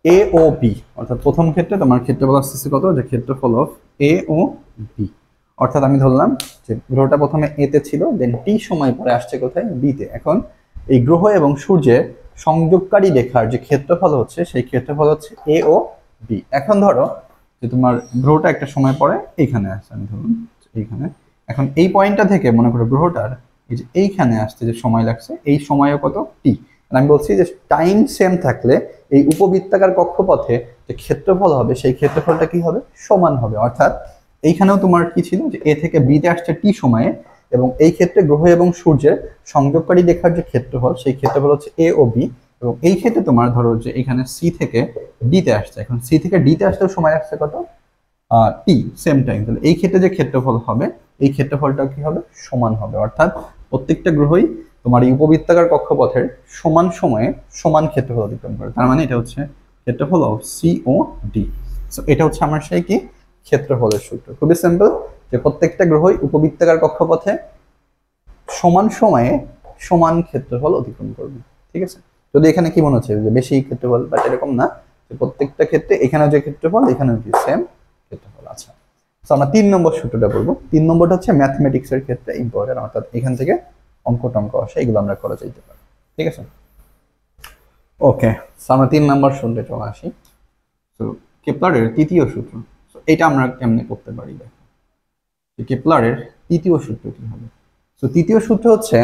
A: এ ও বি, অর্থাৎ প্রথম ক্ষেত্রে তোমার ক্ষেত্রফল আসতেছে কত, যে ক্ষেত্রফল অফ এ ও বি। অর্থাৎ আমি ধরলাম যে গ্রহটা প্রথমে এতে ছিল, দেন টি সময় পরে আসছে কোথায়, বিতে। এখন এই গ্রহ এবং সূর্যের সংযোগকারী রেখার যে ক্ষেত্রফল হচ্ছে সেই ক্ষেত্রফল হচ্ছে এ ও বি। এখন ধরো যে তোমার গ্রহটা একটা সময় পরে এইখানে আসছে, আমি ধরুন এইখানে, এখন এই পয়েন্টটা থেকে মনে করো গ্রহটার এই যে এইখানে আসতে যে সময় লাগছে এই সময়ও কত টি। আমি বলছি যে টাইম সেম থাকলে এই উপবৃত্তাকার কক্ষপথে যে ক্ষেত্রফল হবে সেই ক্ষেত্রফলটা কি হবে, সমান হবে। অর্থাৎ এইখানেও তোমার কি ছিল যে এ থেকে বিতে আসছে টি সময়ে, এবং এই ক্ষেত্রে গ্রহ এবং সূর্যের সংযোগকারী রেখার যে ক্ষেত্রফল সেই ক্ষেত্রফল হচ্ছে এ ও বি। এবং এই ক্ষেত্রে তোমার ধরো যে এখানে সি থেকে ডিতে আসছে, এখন সি থেকে ডিতে আসতেও সময় আসছে কত টি, সেম টাইম। তাহলে এই ক্ষেত্রে যে ক্ষেত্রফল হবে এই ক্ষেত্রফলটা কি হবে, সমান হবে। অর্থাৎ প্রত্যেকটা গ্রহই তোমার এই উপবৃত্তাকার কক্ষপথের সমান সময়ে সমান ক্ষেত্রফল অতিক্রম করে। তার মানে এটা হচ্ছে ক্ষেত্রফল of C O D. So এটা হচ্ছে আমার সেই কি ক্ষেত্রফলের সূত্র। খুবই সিম্পল, যে প্রত্যেকটা গ্রহই উপবৃত্তাকার কক্ষপথে সমান সময়ে সমান ক্ষেত্রফল অতিক্রম করবে। ঠিক আছে, যদি এখানে কি মনে হচ্ছে যে বেশি ক্ষেত্রফল, বাট এরকম না, যে প্রত্যেকটা ক্ষেত্রে এখানে যে ক্ষেত্রফল এখানেও কি সেম ক্ষেত্রফল আছে। তো আমরা 3 নম্বর সূত্রটা পড়বো। 3 নম্বরটা হচ্ছে ম্যাথমেটিক্সের ক্ষেত্রে ইম্পর্টেন্ট, অর্থাৎ এখান থেকে অঙ্ক টঙ্ক আসে, এগুলো আমরা করা যাইতে পারি। ঠিক আছে, ওকে। আমরা 3 নম্বর সূত্রে চলে আসি। তো কেপলারের তৃতীয় সূত্র, এটা আমরা কেমনে করতে পারি দেখো। কেপলারের তৃতীয় সূত্র কি হবে? তো তৃতীয় সূত্র হচ্ছে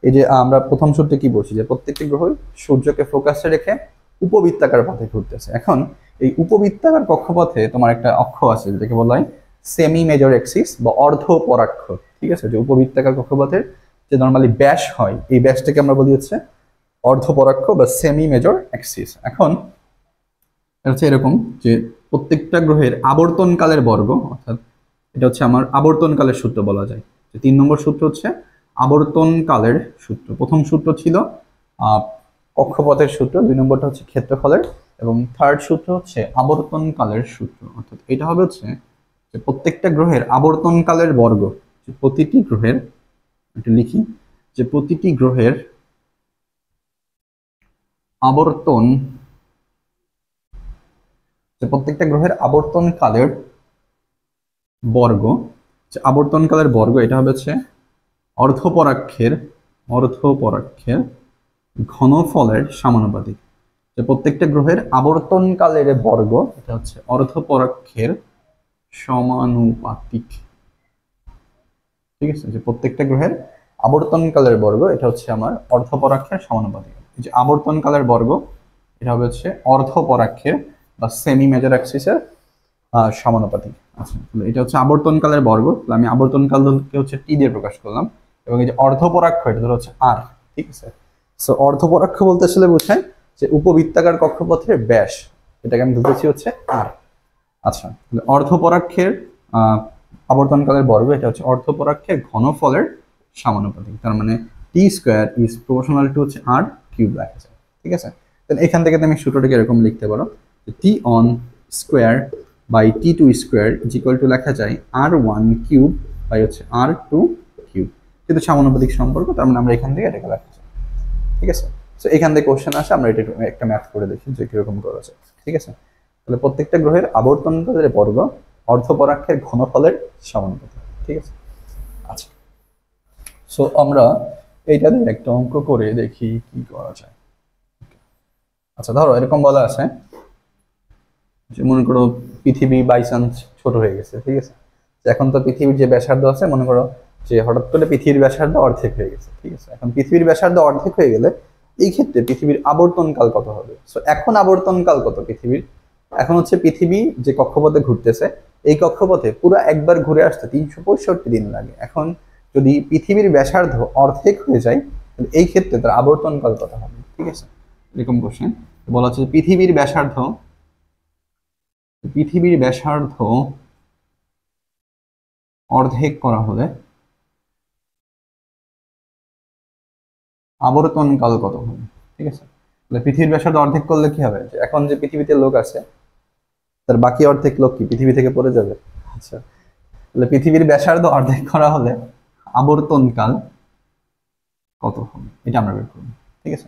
A: এই যে আমরা প্রথম সূত্রে কি বলছি যে প্রত্যেকটি গ্রহই সূর্যকে ফোকাসে রেখে উপবৃত্তাকার পথে ঘুরতেছে। এখন এই উপবৃত্তাকার কক্ষপথে তোমার একটা অক্ষ আছে যেটাকে বলা হয় সেমি মেজর এক্সিস বা অর্ধ পরাক্ষ। ঠিক আছে, যে উপবৃত্তাকার কক্ষপথের যে নর্মালি ব্যাস হয় এই ব্যাসটাকে আমরা বলি হচ্ছে অর্ধ পরাক্ষ বা সেমি মেজর এক্সিস। এখন হচ্ছে এরকম যে প্রত্যেকটা গ্রহের আবর্তনকালের বর্গ, অর্থাৎ এটা হচ্ছে আমার আবর্তনকালের সূত্র বলা যায়। যে 3 নম্বর সূত্র হচ্ছে আবর্তনকালের সূত্র। প্রথম সূত্র ছিল কক্ষপথের সূত্র, 2 নম্বরটা হচ্ছে ক্ষেত্রফলের, এবং থার্ড সূত্র হচ্ছে আবর্তনকালের সূত্র। অর্থাৎ এটা হবে হচ্ছে যে প্রত্যেকটা গ্রহের আবর্তনকালের বর্গ, যে প্রতিটি গ্রহের, একটু লিখি, যে প্রতিটি গ্রহের আবর্তন, যে প্রত্যেকটা গ্রহের আবর্তনকালের বর্গ, যে আবর্তনকালের বর্গ এটা হবে হচ্ছে অর্ধপরাক্ষের ঘনফলের সমানুপাতিক। যে প্রত্যেকটা গ্রহের আবর্তনকালের বর্গ এটা হচ্ছে অর্ধপরাক্ষের সমানুপাতিক। ঠিক আছে, যে প্রত্যেকটা গ্রহের আবর্তনকালের বর্গ এটা হচ্ছে আমার অর্ধপরাক্ষের সমানুপাতিক। এই যে আবর্তনকালের বর্গ এটা হবে হচ্ছে অর্ধপরাক্ষের বা সেমি মেজর অ্যাক্সিসের সমানুপাতিক। আচ্ছা, এটা হচ্ছে আবর্তনকালের বর্গ, আমি আবর্তনকালকে হচ্ছে টি দিয়ে প্রকাশ করলাম, এবং এই যে অর্ধপরাক্ষ এটা ধরো হচ্ছে আর। ঠিক আছে, সো অর্ধপরাক্ষ বলতে আসলে বোঝায় যে উপবৃত্তাকার কক্ষপথের ব্যাস, এটাকে আমি ধরেছি হচ্ছে আর। আচ্ছা, অর্ধপরাক্ষের আবর্তনকালের বর্গ এটা হচ্ছে অর্ধপরাক্ষের ঘনফলের সমানুপাতিক। তার মানে টি স্কোয়ার ইজ প্রপোর্শনাল টু হচ্ছে আর কিউব লেখা যায়। ঠিক আছে, তাহলে এখান থেকে তুমি সূত্রটাকে এরকম লিখতে পারো, T one square by T two square is equal to লেখা যায় আর ওয়ান কিউব বাই হচ্ছে আর টু কিউব। কিন্তু সমানুপাতিক সম্পর্ক, তার মানে আমরা এখান থেকে এটাকে লেখা যায়। ঠিক আছে, তো এখান থেকে কোশ্চেন আসে, আমরা এটা একটা ম্যাথ করে দেখি যে কিরকম করা যায়। ঠিক আছে, তাহলে প্রত্যেকটা গ্রহের আবর্তনকালের বর্গ অর্ধপরাক্ষের ঘনফলের সমানুপাতিক। ঠিক আছে, আচ্ছা, সো আমরা এইটা দিয়ে একটা অঙ্ক করে দেখি কি করা যায়। আচ্ছা, ধরো এরকম বলা আছে যে মনে করো পৃথিবী বাই চান্স ছোট হয়ে গেছে। ঠিক আছে, এখন তো পৃথিবীর যে ব্যাসার্ধ আছে, মনে করো যে হঠাৎ করে পৃথিবীর ব্যাসার্ধ অর্ধেক হয়ে গেছে। ঠিক আছে, এখন পৃথিবীর ব্যাসার্ধ অর্ধেক হয়ে গেলে এই ক্ষেত্রে পৃথিবীর আবর্তনকাল কত হবে? সো এখন আবর্তনকাল কত পৃথিবীর? এখন হচ্ছে পৃথিবী যে কক্ষপথে ঘুরতেছে এই কক্ষপথে পুরো একবার ঘুরে আসতে 365 দিন লাগে। এখন যদি পৃথিবীর ব্যাসার্ধ অর্ধেক হয়ে যায় তাহলে এই ক্ষেত্রে তার আবর্তনকাল কত হবে? ঠিক আছে, এরকম কোশ্চেন বলা হচ্ছে পৃথিবীর ব্যাসার্ধ অর্ধেক করা হলে আবর্তনকাল কত হবে? ঠিক আছে, তাহলে পৃথিবীর ব্যাসার্ধ অর্ধেক করলে কি হবে, যে এখন যে পৃথিবীতে লোক আছে তার বাকি অর্ধেক লোক কি পৃথিবী থেকে পড়ে যাবে? আচ্ছা, তাহলে পৃথিবীর ব্যাসার্ধ অর্ধেক করা হলে আবর্তনকাল কত হবে এটা আমরা বের করব। ঠিক আছে,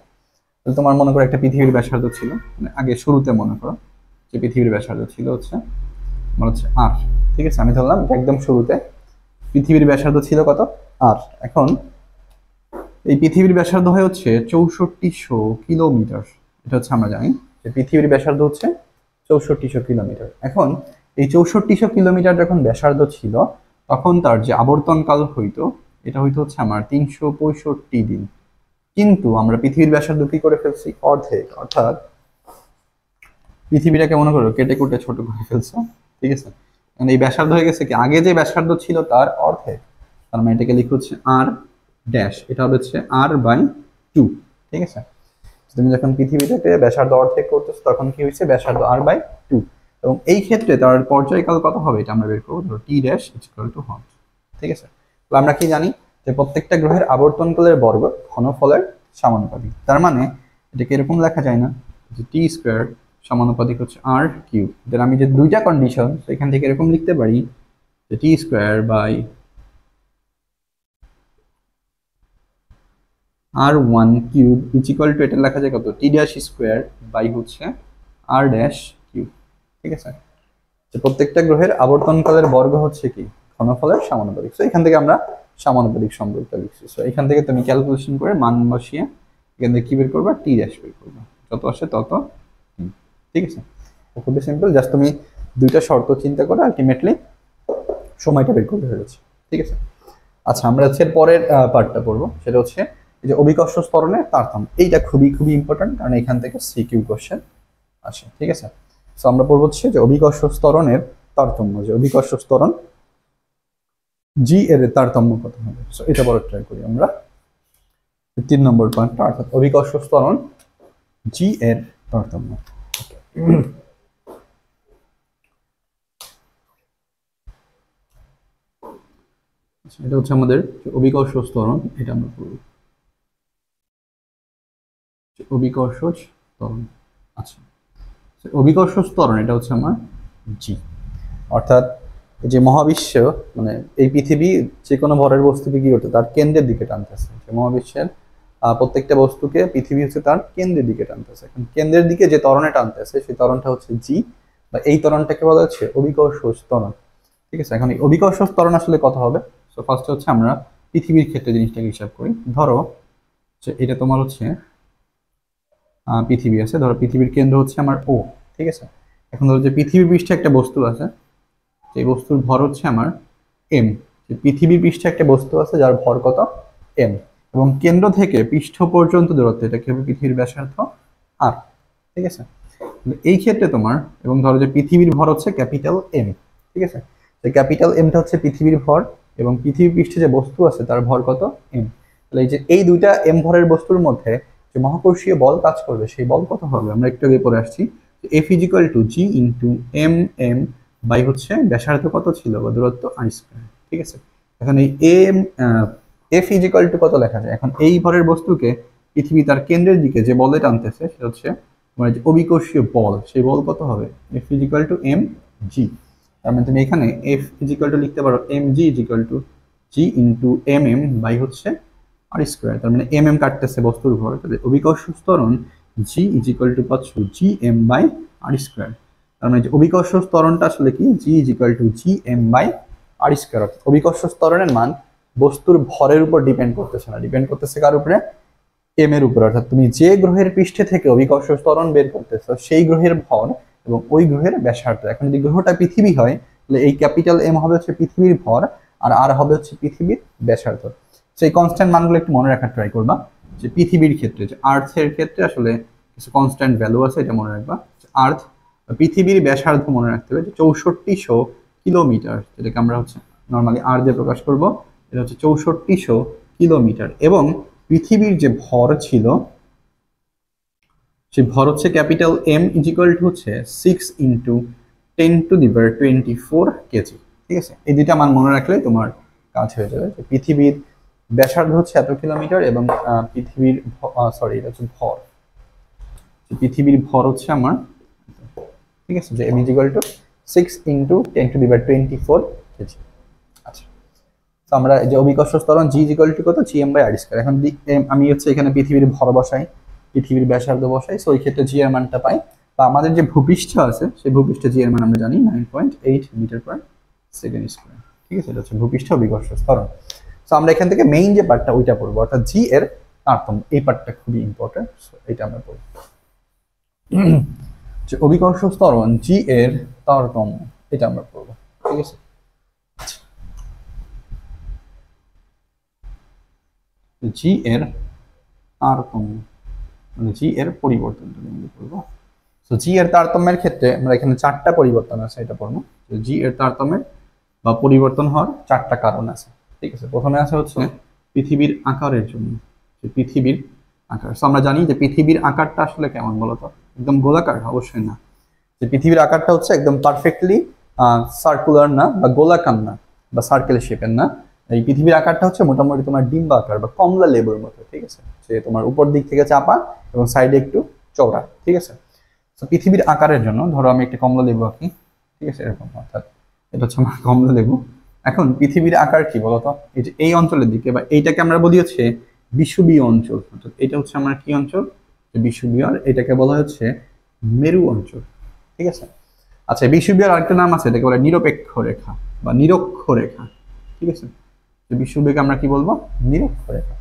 A: তাহলে তোমার মনে করো একটা পৃথিবীর ব্যাসার্ধ ছিল, মানে আগে শুরুতে মনে করো যে পৃথিবীর ব্যাসার্ধ ছিল হচ্ছে আমার হচ্ছে আর। ঠিক আছে, আমি ধরলাম একদম শুরুতে পৃথিবীর ব্যাসার্ধ ছিল কত? আর। এখন এই পৃথিবীর ব্যাসার্ধ হয় হচ্ছে 6400 কিলোমিটার। এটা হচ্ছে আমরা জানি যে পৃথিবীর ব্যাসার্ধ হচ্ছে 6400 কিলোমিটার। এখন এই 6400 কিলোমিটার যখন ব্যাসার্ধ ছিল তখন তার যে আবর্তনকাল হইতো এটা হইতো হচ্ছে আমার 365 দিন। কিন্তু আমরা পৃথিবীর ব্যাসার্ধ কি করে ফেলছি? অর্ধেক। অর্থাৎ পৃথিবীটাকে মনে করো কেটে কুটে ছোট করে ফেলছো, ঠিক আছে? মানে এই ব্যাসার্ধ হয়ে গেছে কি আগে যে ব্যাসার্ধ ছিল তার অর্ধেক। তার মানে এটাকে লিখে হচ্ছে আর ড্যাশ, এটা হবে হচ্ছে r/2, ঠিক আছে? তুমি যখন পৃথিবীটাকে ব্যাসার্ধ অর্ধেক করতেছো তখন কি হয়েছে? ব্যাসার্ধ r/2। এবং এই ক্ষেত্রে তার পর্যায়কাল কত হবে এটা আমরা বের করবো, ধরো t'=100। ঠিক আছে? তো আমরা কি জানি যে প্রত্যেকটা গ্রহের আবর্তনকালের বর্গ ঘনফলের সমানুপাতিক। তার মানে এটাকে এরকম লেখা যায় না যে t² সমানুপাতিক হচ্ছে r³। দেন আমি যে দুইটা কন্ডিশন সেখান থেকে এরকম লিখতে পারি যে t²/r⁴ এটা লেখা যায় কত? t'² হচ্ছে r'³। ঠিক আছে? যে প্রত্যেকটা গ্রহের আবর্তনকালের বর্গ হচ্ছে কি ঘনফলের সমানুপাতিক। সো এখান থেকে আমরা সমানুপাতিক সম্পর্কটা লিখছি। সো এখান থেকে তুমি ক্যালকুলেশন করে মান বসিয়ে এখান থেকে কি বের করবা? t' বের করবা, যত আসে তত। ঠিক আছে? খুবই সিম্পল, জাস্ট তুমি দুইটা শর্ত চিন্তা করে আলটিমেটলি সময়টা বের করতে হয়ে যাচ্ছে। ঠিক আছে? আচ্ছা, আমরা হচ্ছে পরের পার্টটা পড়বো, সেটা হচ্ছে এই যে অভিকর্ষ ত্বরণের তারতম্য। এইটা খুবই খুবই ইম্পর্টেন্ট, কারণ এখান থেকে সিকিউ কোশ্চেন আসে। ঠিক আছে? সো আমরা পড়বো হচ্ছে যে অভিকর্ষ ত্বরণের তারতম্য, যে অভিকর্ষ ত্বরণ জি এর তারতম্য কত হবে। সো এটা বড় ট্রাই করি আমরা। 3 নম্বর পয়েন্টটা, অর্থাৎ অভিকর্ষ ত্বরণ জি এর তারতম্য। এটা হচ্ছে আমাদের অভিকর্ষ ত্বরণ, এটা আমরা পড়ব অভিকর্ষ ত্বরণ। আচ্ছা, অভিকর্ষ ত্বরণ এটা হচ্ছে আমার জি, অর্থাৎ যে মহাবিশ্ব মানে এই পৃথিবী যে কোনো ভরের বস্তুকে কি করতে তার কেন্দ্রের দিকে টানতেছে। যে মহাবিশ্বের প্রত্যেকটা বস্তুকে পৃথিবী হচ্ছে তার কেন্দ্রের দিকে টানতেছে। এখন কেন্দ্রের দিকে যে ত্বরণে টানতেছে সেই ত্বরণটা হচ্ছে জি, বা এই ত্বরণটাকে বলা হচ্ছে অভিকর্ষ ত্বরণ। ঠিক আছে? এখন এই অভিকর্ষ ত্বরণ আসলে কত হবে? সো ফার্স্ট হচ্ছে আমরা পৃথিবীর ক্ষেত্রে জিনিসটাকে হিসাব করি। ধরো যে এটা তোমার হচ্ছে পৃথিবী আছে, ধরো পৃথিবীর কেন্দ্র হচ্ছে আমার ও। ঠিক আছে? এখন ধরো যে পৃথিবীর পৃষ্ঠে একটা বস্তু আছে, এই বস্তুর ভর হচ্ছে আমার এম। পৃথিবীর পৃষ্ঠে একটা বস্তু আছে যার ভর কত? এম। এবং কেন্দ্র থেকে পৃষ্ঠ পর্যন্ত দূরত্ব, এটা কি হবে? পৃথিবীর ব্যাসার্ধ আর। ঠিক আছে? এই ক্ষেত্রে তোমার, এবং ধরো যে পৃথিবীর ভর হচ্ছে ক্যাপিটাল এম। ঠিক আছে? ক্যাপিটাল এমটা হচ্ছে পৃথিবীর ভর, এবং পৃথিবীর পৃষ্ঠে যে বস্তু আছে তার ভর কত? এম। তাহলে এই যে এই দুইটা এম ভরের বস্তুর মধ্যে যে মহাকর্ষীয় বল কাজ করবে সেই বল কত হবে? আমরা একটু আগে পরে আসছি, F=G*(m)m বাই হচ্ছে ব্যাসার্ধ কত ছিল বা দূরত্ব r²। ঠিক আছে? এখন এই F= কত লেখা যায়? এখন এই ভরের বস্তুকে পৃথিবী তার কেন্দ্রের দিকে যে বলে টানতেছে সেটা হচ্ছে তোমার যে অভিকর্ষীয় বল, সেই বল কত হবে? F=mg। তার মানে তুমি এখানে F= লিখতে পারো mg=g*(mm) বাই হচ্ছে r²। তার মানে mm কাটতেছে বস্তুর ভর, তাহলে অভিকর্ষ ত্বরণ G=পাচ্ছ gm/r²। তার মানে অভিকর্ষ ত্বরণটা আসলে কি? G=gm/r²। অভিকর্ষ ত্বরণের মান বস্তুর ভরের উপর ডিপেন্ড করতেছে না, ডিপেন্ড করতেছে কার উপরে? এম এর উপর। অর্থাৎ তুমি যে গ্রহের পৃষ্ঠে থেকে অভিকর্ষ ত্বরণ বের করতেছো সেই গ্রহের ভর এবং ওই গ্রহের ব্যাসার্ধ। এখন যদি গ্রহটা পৃথিবী হয় তাহলে এই ক্যাপিটাল এম হবে হচ্ছে পৃথিবীর ভর, আর আর হবে হচ্ছে পৃথিবীর ব্যাসার্ধ। সেই কনস্ট্যান্ট মানগুলো একটু মনে রাখার ট্রাই করবা। যে পৃথিবীর ক্ষেত্রে, যে আর্থের ক্ষেত্রে আসলে কিছু কনস্ট্যান্ট ভ্যালু আছে, এটা মনে রাখবা। আর্থ পৃথিবীর ব্যাসার্ধ মনে রাখতে হবে যে 6400 কিলোমিটার, যেটাকে আমরা হচ্ছে নর্মালি আর দিয়ে প্রকাশ করব। এটা হচ্ছে 6400 কিলোমিটার। এবং পৃথিবীর যে ভর ছিল সেই ভর হচ্ছে ক্যাপিটাল এম হচ্ছে 6×10⁻²৪ কেজি। ঠিক আছে? এই দুইটা মান মনে রাখলে তোমার কাজ হয়ে যাবে। পৃথিবীর ব্যাসার্ধ হচ্ছে এত কিলোমিটার, এবং পৃথিবীর এটা হচ্ছে ভর, পৃথিবীর ভর হচ্ছে আমার, ঠিক আছে, যে m = 6×10⁻²৪ কেজি। আচ্ছা, তো আমরা যে অভিকর্ষ ত্বরণ G কত? gm/r²। এখন আমি হচ্ছে এখানে পৃথিবীর ভর বসাই, পৃথিবীর ব্যাসার্ধ বসাই, সো ওই ক্ষেত্রে জি এর মানটা পাই। বা আমাদের যে ভূপৃষ্ঠ আছে সেই ভূপৃষ্ঠে জি এর মান আমরা জানি 9.8 মিটার/সেকেন্ড স্কয়ার। ঠিক আছে? এটা হচ্ছে ভূপৃষ্ঠ অভিকর্ষ ত্বরণ। তো আমরা এখান থেকে মেইন যে পার্টটা ওইটা পড়বো, অর্থাৎ জি এর তারতম্য, এই পার্টটা খুবই ইম্পর্টেন্ট, এটা আমরা পড়বো। যে অভিকর্ষ ত্বরণ জি এর তারতম্য, এটা আমরা পড়বো, ঠিক আছে। জি এর তারতম্য মানে জি এর পরিবর্তনটা আমরা পড়বো। তো জি এর তারতম্যের ক্ষেত্রে আমরা এখানে 4টা পরিবর্তন আছে, এটা পড়বো। তো জি এর তারতম্যের বা পরিবর্তন হওয়ার 4টা কারণ আছে, ঠিক আছে। প্রথমে আছে হচ্ছে পৃথিবীর আকারের জন্য, যে পৃথিবীর আকার। তো আমরা জানি যে পৃথিবীর আকারটা আসলে কেমন বলতো, একদম গোলাকার? অবশ্যই না। যে পৃথিবীর আকারটা হচ্ছে একদম পারফেক্টলি সার্কুলার না বা গোলাকার না বা সার্কেল শেপের না। এই পৃথিবীর আকারটা হচ্ছে মোটামুটি তোমার ডিম্বা আকার বা কমলা লেবুর মতো, ঠিক আছে। যে তোমার উপর দিক থেকে চাপা এবং সাইডে একটু চওড়া, ঠিক আছে। তো পৃথিবীর আকারের জন্য ধরো আমি একটা কমলা লেবু আঁকি, ঠিক আছে, এরকম, অর্থাৎ এটা হচ্ছে আমার কমলা লেবু। এখন পৃথিবীর আকার কি বলতো, এই যে এই অঞ্চলের দিকে বা এইটাকে আমরা বলি হচ্ছে বিষুবীয় অঞ্চল, অর্থাৎ এটা হচ্ছে আমার কি অঞ্চল, বিষুবীয়, আর এটাকে বলা হচ্ছে মেরু অঞ্চল, ঠিক আছে। আচ্ছা, বিষুবীয় আরেকটা নাম আছে, এটাকে বলে নিরপেক্ষ রেখা বা নিরক্ষ রেখা, ঠিক আছে। বিষুবীয়কে আমরা কি বলবো, নিরক্ষ রেখা।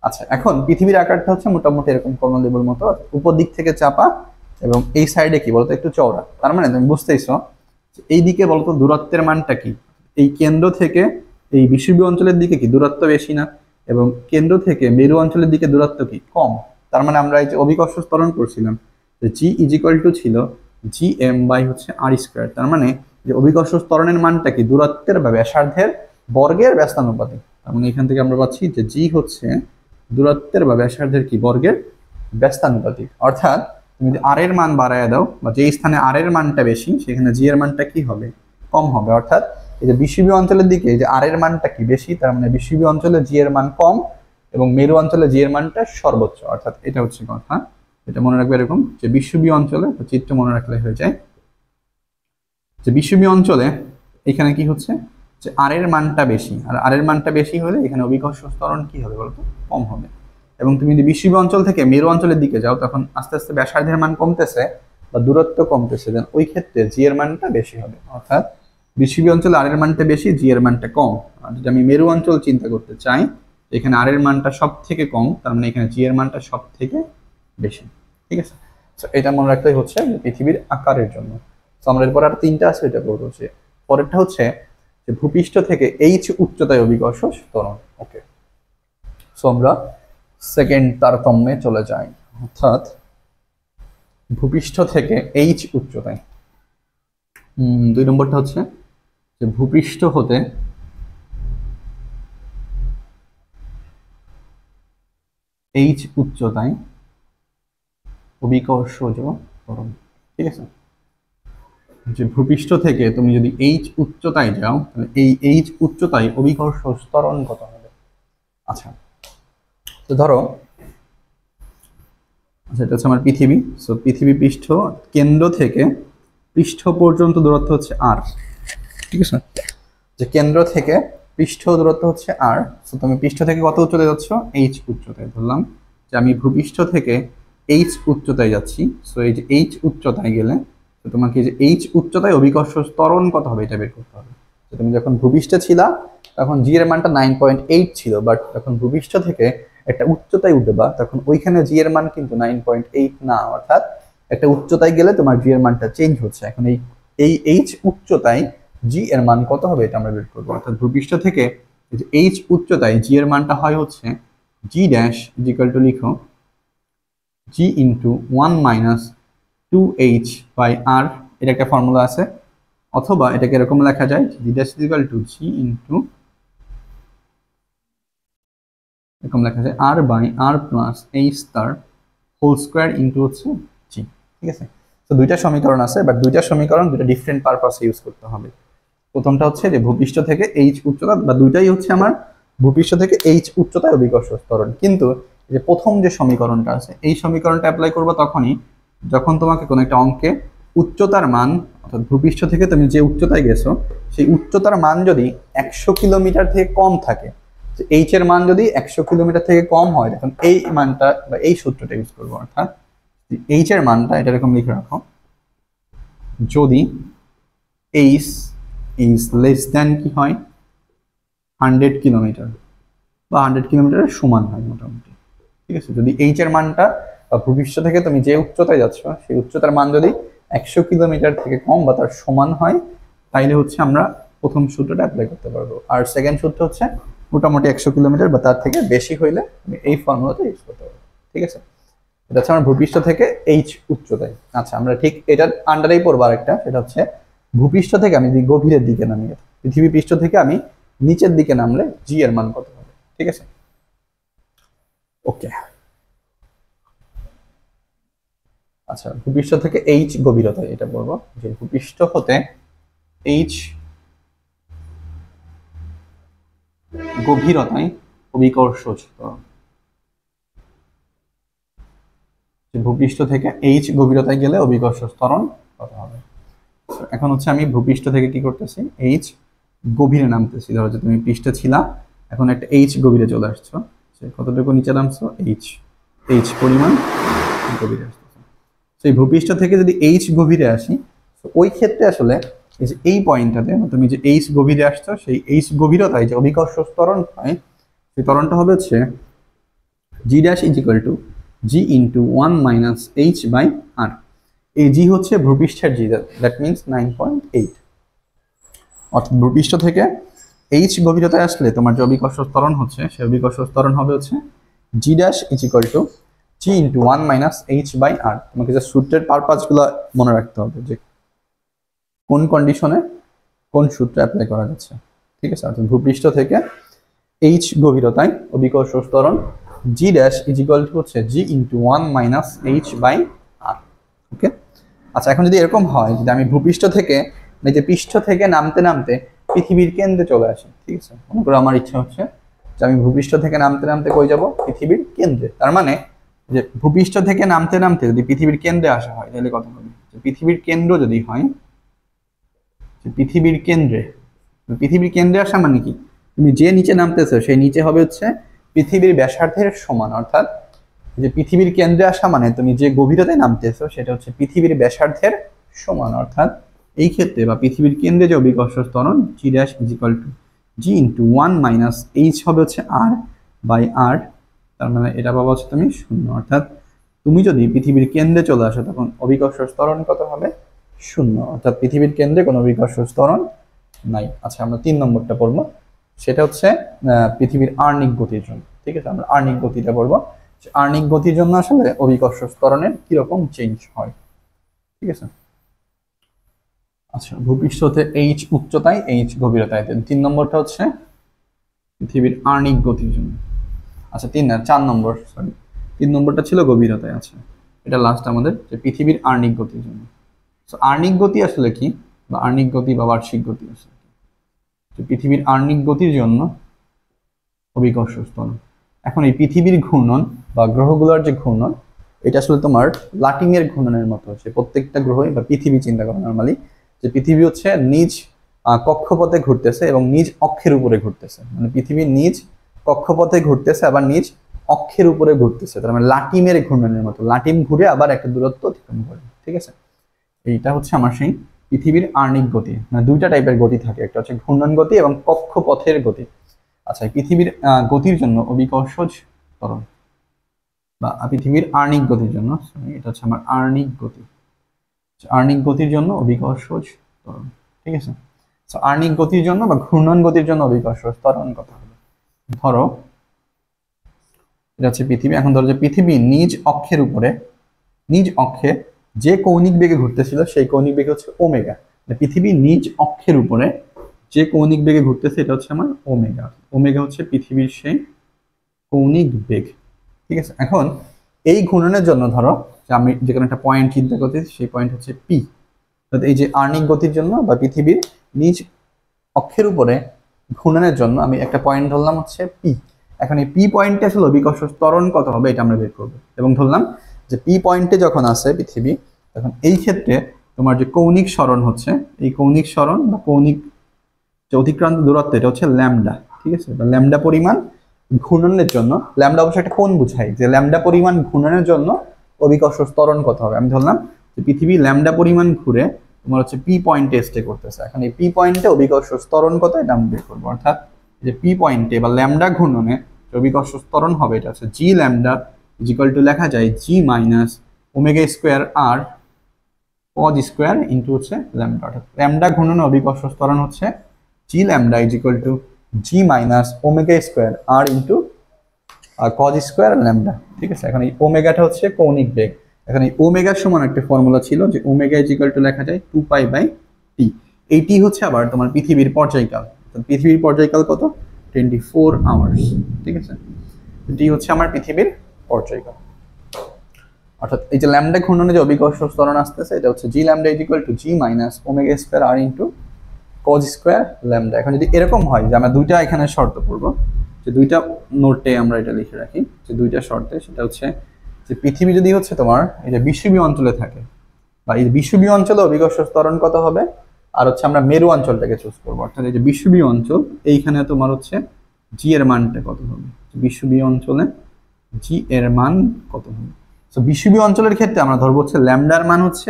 A: আচ্ছা, এখন পৃথিবীর আকারটা হচ্ছে মোটামুটি এরকম কমলা লেবুর মতো, উপর দিক থেকে চাপা এবং এই সাইডে কি বলতো একটু চওড়া। তার মানে তুমি বুঝতেইছো এই দিকে বলতো দূরত্বের মানটা কি, এই কেন্দ্র থেকে এই বিষুবীয় অঞ্চলের দিকে কি দূরত্ব বেশি না, এবং কেন্দ্র থেকে মেরু অঞ্চলের দিকে দূরত্ব কি কম। তার মানে আমরা এই যে অভিকর্ষ ত্বরণ করছিলাম, জি ইজ ইকুয়াল টু ছিল জি এম বাই হচ্ছে আর স্কোয়ার। তার মানে যে অভিকর্ষ ত্বরণের মানটা কি দূরত্বের বা ব্যাসার্ধের বর্গের ব্যস্তানুপাতিক। তার মানে এখান থেকে আমরা পাচ্ছি যে জি হচ্ছে দূরত্বের বা ব্যাসার্ধের কি বর্গের ব্যস্তানুপাতিক। অর্থাৎ তুমি যদি আর এর মান বাড়ায় দাও বা যে স্থানে আর এর মানটা বেশি সেখানে জি এর মানটা কি হবে, কম হবে। অর্থাৎ এই যে বিষুবীয় অঞ্চলের দিকে যে আর এর মানটা কি বেশি, তার মানে বিষুবীয় অঞ্চলে জি এর মান কম এবং মেরু অঞ্চলে জি এর মানটা সর্বোচ্চ। অর্থাৎ এটা হচ্ছে কথা, এটা মনে রাখবে এরকম যে বিষুবীয় অঞ্চলে, চিত্র মনে রাখলে হয়ে যায় যে বিষুবীয় অঞ্চলে এখানে কি হচ্ছে যে আর এর মানটা বেশি, আর আর এর মানটা বেশি হলে এখানে অভিকর্ষ ত্বরণ কি হবে বলতো, কম হবে। এবং তুমি যদি বিষুবীয় অঞ্চল থেকে মেরু অঞ্চলের দিকে যাও তখন আস্তে আস্তে ব্যাসার্ধের মান কমতেছে বা দূরত্ব কমতেছে, দেন ওই ক্ষেত্রে জি এর মানটা বেশি হবে। অর্থাৎ বিষুবীয় অঞ্চলে আর এর মানটা বেশি, জি এর মানটা কম। আর যদি আমি মেরু অঞ্চল চিন্তা করতে চাই, এখানে আর এর মানটা সব থেকে কম, তার মানে এখানে জি এর মানটা সব থেকে বেশি, ঠিক আছে। তো এটা মনে রাখতেই হচ্ছে পৃথিবীর আকারের জন্য। তো আমরা এরপর আর 3টা আছে, এটা বলবো হচ্ছে পরেরটা হচ্ছে যে ভূপৃষ্ঠ থেকে এইচ উচ্চতায় অভিকর্ষ ত্বরণ। ওকে, সো আমরা সেকেন্ড তারতম্যে চলে যাই, অর্থাৎ ভূপৃষ্ঠ থেকে এইচ উচ্চতায়। 2 নম্বরটা হচ্ছে যে ভূপৃষ্ঠ হতে এইচ উচ্চতায় অভিকর্ষজ ত্বরণ, ঠিক আছে। যে ভূপৃষ্ঠ থেকে তুমি যদি এইচ উচ্চতায় যাও তাহলে এই এইচ উচ্চতায় অভিকর্ষ ত্বরণ কত হবে। আচ্ছা, তো ধরো আচ্ছা এটা হচ্ছে আমার পৃথিবী। সো পৃথিবী পৃষ্ঠ কেন্দ্র থেকে পৃষ্ঠ পর্যন্ত দূরত্ব হচ্ছে আর, ঠিক আছে। যে কেন্দ্র থেকে পৃষ্ঠ দূরত্ব হচ্ছে আর। সো তুমি পৃষ্ঠ থেকে কত উচ্চতায় যাচ্ছ, এইচ উচ্চতায়। ধরলাম যে আমি ভূপৃষ্ঠ থেকে এইচ উচ্চতায় যাচ্ছি। সো এই যে এইচ উচ্চতায় গেলে তো তোমাকে যে এইচ উচ্চতায় অভিকর্ষ ত্বরণ কত হবে এটা বের করতে হবে। তো তুমি যখন ভূপৃষ্ঠে ছিলা তখন জি এর মানটা 9.8 ছিল, বাট যখন ভূপৃষ্ঠ থেকে একটা উচ্চতায় উঠবা তখন ওইখানে জি এর মান কিন্তু 9.8 না। অর্থাৎ একটা উচ্চতায় গেলে তোমার জি এর মানটা চেঞ্জ হচ্ছে। এখন এই এইচ উচ্চতায় জি এর মান কত হবে এটা আমরা বের করবো। অর্থাৎ ভূপৃষ্ঠ থেকে এইচ উচ্চতায় জি এর মানটা হয় হচ্ছে জি ড্যাশ ইকুয়াল টু লিখো G into 1 minus 2h by R, এটা একটা ফর্মুলা আছে। অথবা এটাকে এরকম লেখা যায় G dash equal to G into, এরকম লেখা যায় R by R plus H তার হোল স্কোয়ার ইন্টু হচ্ছে জি, ঠিক আছে। তো 2টা সমীকরণ আছে, বাট 2টা সমীকরণ 2টা ডিফারেন্ট পারপাসে ইউজ করতে হবে। প্রথমটা হচ্ছে যে ভূপৃষ্ঠ থেকে এইচ উচ্চতা, বা 2টাই হচ্ছে আমার ভূপৃষ্ঠ থেকে এইচ উচ্চতায় অভিকর্ষ ত্বরণ। কিন্তু যে প্রথম যে সমীকরণটা আছে এই সমীকরণটা অ্যাপ্লাই করবো তখনই যখন তোমাকে কোনো একটা অঙ্কে উচ্চতার মান, অর্থাৎ ভূপৃষ্ঠ থেকে তুমি যে উচ্চতায় গেছো সেই উচ্চতার মান যদি 100 কিলোমিটার থেকে কম থাকে, এইচ এর মান যদি 100 কিলোমিটার থেকে কম হয় তখন এই মানটা বা এই সূত্রটা ইউজ করবো। অর্থাৎ এইচ এর মানটা এটা এরকম লিখে রাখো, যদি এইচ ইজ লেস দ্যান কি হয় 100 কিলোমিটার, বা 100 কিলোমিটারের সমান হয় মোটামুটি। ঠিক আছে, যদি এইচ এর মানটা ভূপৃষ্ঠ থেকে তুমি যে উচ্চতায় যাচ্ছ সেই উচ্চতার মান যদি 100 কিলোমিটার থেকে কম বা তার সমান হয়, তাইলে হচ্ছে আমরা প্রথম সূত্রটা অ্যাপ্লাই করতে পারবো। আর সেকেন্ড সূত্র হচ্ছে মোটামুটি 100 কিলোমিটার বা তার থেকে বেশি হইলে তুমি এই ফর্মুলাটা ইউজ করতে পারবো। ঠিক আছে, এটা হচ্ছে আমার ভূপৃষ্ঠ থেকে এইচ উচ্চতায়। আচ্ছা, আমরা ঠিক এটার আন্ডারেই পড়বো আরেকটা, সেটা হচ্ছে ভূপৃষ্ঠ থেকে আমি যদি গভীরের দিকে নামি, পৃথিবী পৃষ্ঠ থেকে আমি নিচের দিকে নামলে জি এর মান কত হবে। ঠিক আছে, ওকে। আচ্ছা, ভূপৃষ্ঠ থেকে এইচ গভীরতায় এটা বলবো যে ভূপৃষ্ঠ হতে এইচ গভীরতায় অভিকর্ষ ত্বরণ। ভূপৃষ্ঠ থেকে এইচ গভীরতায় গেলে অভিকর্ষ ত্বরণ কত হবে। এখন হচ্ছে আমি ভূপৃষ্ঠ থেকে কি করতেছি, এইচ গভীরে নামতেছি। ধরো যে তুমি পৃষ্ঠে ছিলা, এখন একটা এইচ গভীরে চলে আসছো, কতটুকু নিচে নামছো, এইচ এইচ পরিমাণ গভীরে আসতেছে। সেই ভূপৃষ্ঠ থেকে যদি এইচ গভীরে আসি, ওই ক্ষেত্রে আসলে এই যে এই পয়েন্টটাতে তুমি যে এইচ গভীরে আসছো, সেই এইচ গভীরতায় যে অভিকর্ষ ত্বরণ হয়, সেই ত্বরণটা হবে হচ্ছে G dash is equal to G into 1 minus H by R. এই জি হচ্ছে ভূপৃষ্ঠের জি, দ্যাট মিনস 9.8। অর্থাৎ ভূপৃষ্ঠ থেকে এইচ গভীরতায় আসলে তোমার যে অভিকর্ষ ত্বরণ হচ্ছে, সেই অভিকর্ষ ত্বরণ হবে হচ্ছে G dash is equal to G into 1 minus H by R. তোমাকে যে সূত্রের পারপাসগুলো মনে রাখতে হবে, যে কোন কন্ডিশনে কোন সূত্র অ্যাপ্লাই করা যাচ্ছে। ঠিক আছে, অর্থাৎ ভূপৃষ্ঠ থেকে এইচ গভীরতায় অভিকর্ষ ত্বরণ G dash is equal to হচ্ছে জি ইন্টু 1 মাইনাস এইচ বাই আর। ওকে। আচ্ছা, এখন যদি এরকম হয়, যদি আমি ভূপৃষ্ঠ থেকে মানে যে পৃষ্ঠ থেকে নামতে নামতে পৃথিবীর কেন্দ্রে চলে আসি, ঠিক আছে, মনে করো আমার ইচ্ছা হচ্ছে যে আমি ভূপৃষ্ঠ থেকে নামতে নামতে কই যাব, পৃথিবীর কেন্দ্রে। তার মানে যে ভূপৃষ্ঠ থেকে নামতে নামতে যদি পৃথিবীর কেন্দ্রে আসা হয়, তাহলে কত হবে, পৃথিবীর কেন্দ্র যদি হয়, পৃথিবীর কেন্দ্রে আসা মানে কি, তুমি যে নিচে নামতেছো সেই নিচে হবে হচ্ছে পৃথিবীর ব্যাসার্ধের সমান। অর্থাৎ যে পৃথিবীর কেন্দ্রে আসা মানে তুমি যে গভীরতায় নামতেছো সেটা হচ্ছে পৃথিবীর ব্যাসার্ধের সমান। অর্থাৎ এই ক্ষেত্রে বা পৃথিবীর কেন্দ্রে যে অভিকর্ষ ত্বরণ G dash is equal to G into 1 minus H হবে হচ্ছে আর বাই আর। তার মানে এটা পাবো হচ্ছে তুমি 0। অর্থাৎ তুমি যদি পৃথিবীর কেন্দ্রে চলে আসো তখন অভিকর্ষ ত্বরণ কত হবে, 0। অর্থাৎ পৃথিবীর কেন্দ্রে কোনো অভিকর্ষ ত্বরণ নাই। আচ্ছা, আমরা 3 নম্বরটা পড়বো, সেটা হচ্ছে পৃথিবীর আর্নিক গতির জন্য। ঠিক আছে, আমরা আর্নিক গতিটা পড়বো। আর্নিক গতির জন্য আসলে অভিকর্ষ ত্বরণের কিরকম চেঞ্জ হয়। ঠিক আছে, আচ্ছা, ভূপৃষ্ঠতে এইচ উচ্চতায় এইচ গভীরতায়। 3 নম্বরটা হচ্ছে পৃথিবীর আর্নিক গতির জন্য। আচ্ছা, 4 নম্বর, সরি 3 নম্বরটা ছিল গভীরতায়। আচ্ছা, এটা লাস্ট আমাদের, যে পৃথিবীর আর্নিক গতির জন্য। সো আর্নিক গতি আসলে কি, বা আর্নিক গতি বা বার্ষিক গতি আসলে কি, পৃথিবীর আর্নিক গতির জন্য অভিকর্ষ ত্বরণ। এখন এই পৃথিবীর ঘূর্ণন বা গ্রহগুলোর যে ঘূর্ণন, এটা আসলে তোমার লাটিমের ঘূর্ণনের মতো হচ্ছে। প্রত্যেকটা গ্রহই বা পৃথিবী চিন্তা করো নর্মালি, যে পৃথিবী হচ্ছে নিজ কক্ষপথে ঘুরতেছে এবং নিজ অক্ষের উপরে ঘুরতেছে। মানে পৃথিবী নিজ কক্ষপথে ঘুরতেছে আবার নিজ অক্ষের উপরে ঘুরতেছে। তার মানে লাটিমের ঘূর্ণনের মতো, লাটিম ঘুরে আবার একটা দূরত্ব অতিক্রম করে। ঠিক আছে, এইটা হচ্ছে আমার সেই পৃথিবীর আর্নিক গতি। মানে দুইটা টাইপের গতি থাকে, একটা হচ্ছে ঘূর্ণন গতি এবং কক্ষপথের গতি। আচ্ছা, পৃথিবীর গতির জন্য অভিকর্ষজ ত্বরণ বা পৃথিবীর আর্নিক গতির জন্য, এটা হচ্ছে আমার আর্নিক গতি। আর্নিক গতির জন্য অভিকর্ষজ ত্বরণ। ঠিক আছে, তো আর্নিক গতির জন্য বা ঘূর্ণন গতির জন্য অভিকর্ষজ ত্বরণ কত হবে। ধরো এটা হচ্ছে পৃথিবী। এখন ধরো যে পৃথিবী নিজ অক্ষের উপরে, নিজ অক্ষে যে কৌণিক বেগে ঘুরতেছিল সেই কৌণিক বেগ হচ্ছে ওমেগা। পৃথিবী নিজ অক্ষের উপরে যে কৌণিক বেগে ঘুরতেছে এটা হচ্ছে আমার ওমেগা। ওমেগা হচ্ছে পৃথিবীর সেই কৌণিক বেগ। ঠিক আছে, এখন এই ঘূর্ণনের জন্য ধরো যে আমি যে কোনো একটা পয়েন্ট চিন্তা করতেছি, সেই পয়েন্ট হচ্ছে পি। এই যে আর্নিক গতির জন্য বা পৃথিবীর নিজ অক্ষের উপরে ঘূর্ণনের জন্য আমি একটা পয়েন্ট ধরলাম হচ্ছে পি। এখন এই পি পয়েন্টে আসলে অভিকর্ষ ত্বরণ কত হবে এটা আমরা বের করবো, এবং ধরলাম যে পি পয়েন্টে যখন আসে পৃথিবী, তখন এই ক্ষেত্রে তোমার যে কৌণিক সরণ হচ্ছে, এই কৌণিক সরণ বা কৌণিক যে অতিক্রান্ত দূরত্ব এটা হচ্ছে ল্যামডা। ঠিক আছে, ল্যামডা পরিমাণ ঘূর্ণনের জন্য, ল্যামডা অবশ্যই একটা কোণ বুঝায়, যে ল্যামডা পরিমাণ ঘূর্ণনের জন্য অভিকর্ষ ত্বরণ কত হবে। আমি ধরলাম যে পৃথিবী ল্যামডা পরিমাণ ঘুরে তোমার হচ্ছে পি পয়েন্টে স্টে করতেছে। এখন এই পি পয়েন্টে অভিকর্ষ ত্বরণ কত এটা আমি বের করবো। অর্থাৎ যে পি পয়েন্টে বা ল্যামডা ঘূর্ণনে অভিকর্ষ ত্বরণ হবে এটা হচ্ছে G lambda is equal to লেখা যায় G minus omega square R cos square into হচ্ছে ল্যামডা, অর্থাৎ ল্যামডা ঘূর্ণনে অভিকর্ষ ত্বরণ হচ্ছে G lambda is equal to G minus omega square R into cos square lambda. ঠিক আছে, এখন এই ওমেগাটা হচ্ছে কৌণিক বেগ। এখন এই ওমেগার সমান একটা ফর্মুলা ছিল যে ওমেগা ইজ ইকুয়াল টু লেখা যায় 2π/t। এইটি হচ্ছে আবার তোমার পৃথিবীর পর্যায়কাল। পৃথিবীর পর্যায়কাল কত? 24 আওয়ার্স। ঠিক আছে, এটি হচ্ছে আমার পৃথিবীর পর্যায়কাল। অর্থাৎ এই যে ল্যামডা ঘূর্ণনে যে অভিকর্ষ ত্বরণ আসতেছে এটা হচ্ছে G lambda is equal to G minus omega square R into cos square lambda. এখন যদি এরকম হয় যে আমরা দুইটা এখানে শর্ত পড়বো, যে দুইটা নোটে আমরা এটা লিখে রাখি যে দুইটা শর্তে, সেটা হচ্ছে যে পৃথিবী যদি হচ্ছে তোমার এই যে বিষুবীয় অঞ্চলে থাকে বা এই বিষুবীয় অঞ্চলে অভিকর্ষ ত্বরণ কত হবে, আর হচ্ছে আমরা মেরু অঞ্চলটাকে চুজ করবো। অর্থাৎ এই যে বিষুবীয় অঞ্চল এইখানে তোমার হচ্ছে জি এর মানটা কত হবে, বিষুবীয় অঞ্চলে জি এর মান কত হবে। তো বিষুবীয় অঞ্চলের ক্ষেত্রে আমরা ধরবো হচ্ছে ল্যামডার মান হচ্ছে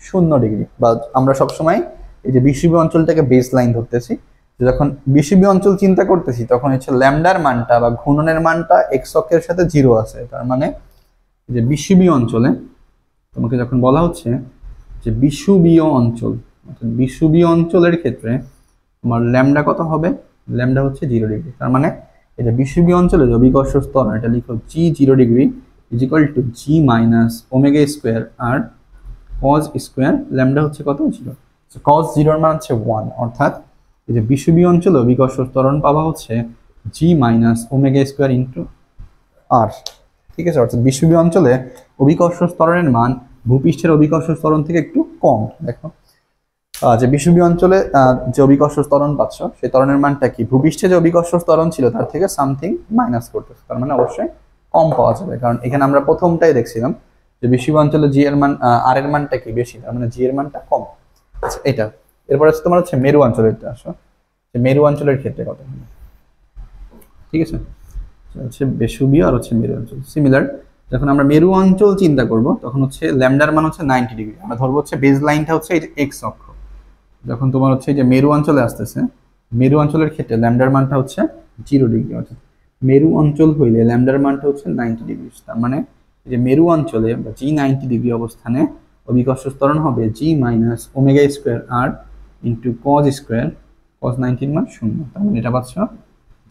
A: 0 ডিগ্রি, বা আমরা সবসময় এই যে বিষুবীয় অঞ্চলটাকে বেস লাইন ধরতেছি। যখন বিষুবীয় অঞ্চল চিন্তা করতেছি তখন হচ্ছে ল্যামডার মানটা বা ঘূর্ণনের মানটা এক্স অক্ষের সাথে 0 আছে। তার মানে যে বিষুবীয় অঞ্চলে তোমাকে যখন বলা হচ্ছে যে বিষুবীয় অঞ্চল, অর্থাৎ বিষুবীয় অঞ্চলের ক্ষেত্রে তোমার ল্যামডা কত হবে, ল্যামডা হচ্ছে 0 ডিগ্রি। তার মানে এটা বিষুবীয় অঞ্চলে যে অভিকর্ষ ত্বরণ এটা লিখো G 0 degree is equal to G minus omega square R cos square lambda হচ্ছে কত, 0। কজ 0 এর মান হচ্ছে 1, অর্থাৎ এই যে বিষুবীয় অঞ্চলে অভিকর্ষ ত্বরণ পাওয়া হচ্ছে জি মাইনাস ওমেগা স্কোয়ার ইন্টু আর। ঠিক আছে, অর্থাৎ বিষুবীয় অঞ্চলে অভিকর্ষ ত্বরণের মান ভূপৃষ্ঠের অভিকর্ষ ত্বরণ থেকে একটু কম। দেখো যে বিষুবীয় অঞ্চলে যে অভিকর্ষ ত্বরণ পাচ্ছ সেই ত্বরণের মানটা কি ভূপৃষ্ঠে যে অভিকর্ষ ত্বরণ ছিল তার থেকে সামথিং মাইনাস করতেছে, তার মানে অবশ্যই কম পাওয়া যাবে। কারণ এখানে আমরা প্রথমটাই দেখছিলাম যে বিষুবীয় অঞ্চলে জি এর মান আর এর মানটা কি বেশি, তার মানে জি এর মানটা কম। আচ্ছা, এটা এরপর হচ্ছে তোমার হচ্ছে মেরু অঞ্চলের আসো, যে মেরু অঞ্চলের ক্ষেত্রে কত হবে। ঠিক আছে, হচ্ছে বিষুবীয় আর হচ্ছে মেরু অঞ্চল সিমিলার। যখন আমরা মেরু অঞ্চল চিন্তা করব তখন হচ্ছে ল্যামডার মান হচ্ছে 90 ডিগ্রি। আমরা ধরবো হচ্ছে বেজ লাইনটা হচ্ছে এই যে এক্স অক্ষ। যখন তোমার হচ্ছে যে মেরু অঞ্চলে আসতেছে, মেরু অঞ্চলের ক্ষেত্রে ল্যামডার মানটা হচ্ছে 0 ডিগ্রি, অর্থাৎ মেরু অঞ্চল হইলে ল্যামডার মানটা হচ্ছে 90 ডিগ্রি। তার মানে যে মেরু অঞ্চলে বা জি 90 ডিগ্রি অবস্থানে অভিকর্ষ ত্বরণ হবে জি minus omega square R into cos square, cause 90 মান 0। তার মানে এটা পাচ্ছ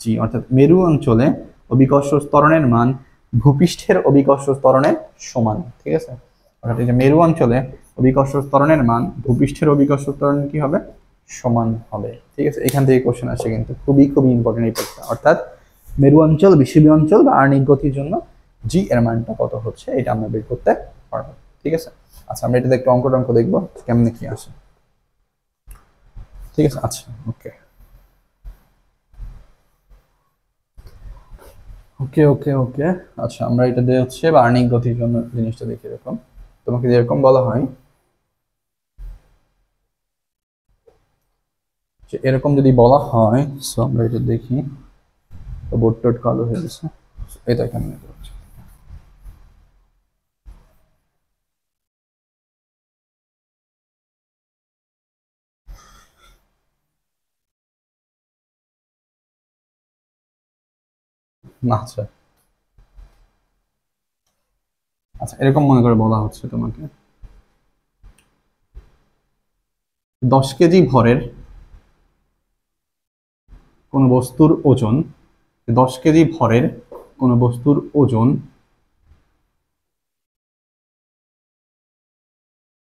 A: জি, অর্থাৎ মেরু অঞ্চলে অভিকর্ষ ত্বরণের মান ভূপৃষ্ঠের অভিকর্ষ ত্বরণের সমান। ঠিক আছে, অর্থাৎ এই যে মেরু অঞ্চলে অভিকর্ষ ত্বরণের মান ভূপৃষ্ঠের অভিকর্ষ ত্বরণের কি হবে, সমান হবে। ঠিক আছে, এখান থেকে কোশ্চেন আসে কিন্তু খুবই খুবই ইম্পর্টেন্ট এই প্রশ্ন। অর্থাৎ মেরু অঞ্চল বিষুবীয় অঞ্চল বা আর্নিক গতির জন্য জি এর মানটা কত হচ্ছে এটা আমরা বের করতে পারবো। ঠিক আছে, আচ্ছা আমরা এটাতে একটু অঙ্ক দেখবো কেমনে কি আসে। ঠিক আছে, আচ্ছা ওকে ওকে ওকে ওকে আচ্ছা আমরা এটা দিয়ে হচ্ছে বার্নিক গতির জন্য জিনিসটা দেখি। এরকম তোমাকে যেরকম বলা হয় যে এরকম যদি বলা হয়, সো আমরা এটা দেখি, তো বোর্ড টোড কালো হয়ে গেছে, এটা এখানে নিতে হচ্ছে। আচ্ছা আচ্ছা এরকম মনে করে বলা হচ্ছে তোমাকে 10 কেজি ভরের কোন বস্তুর ওজন, 10 কেজি ভরের কোন বস্তুর ওজন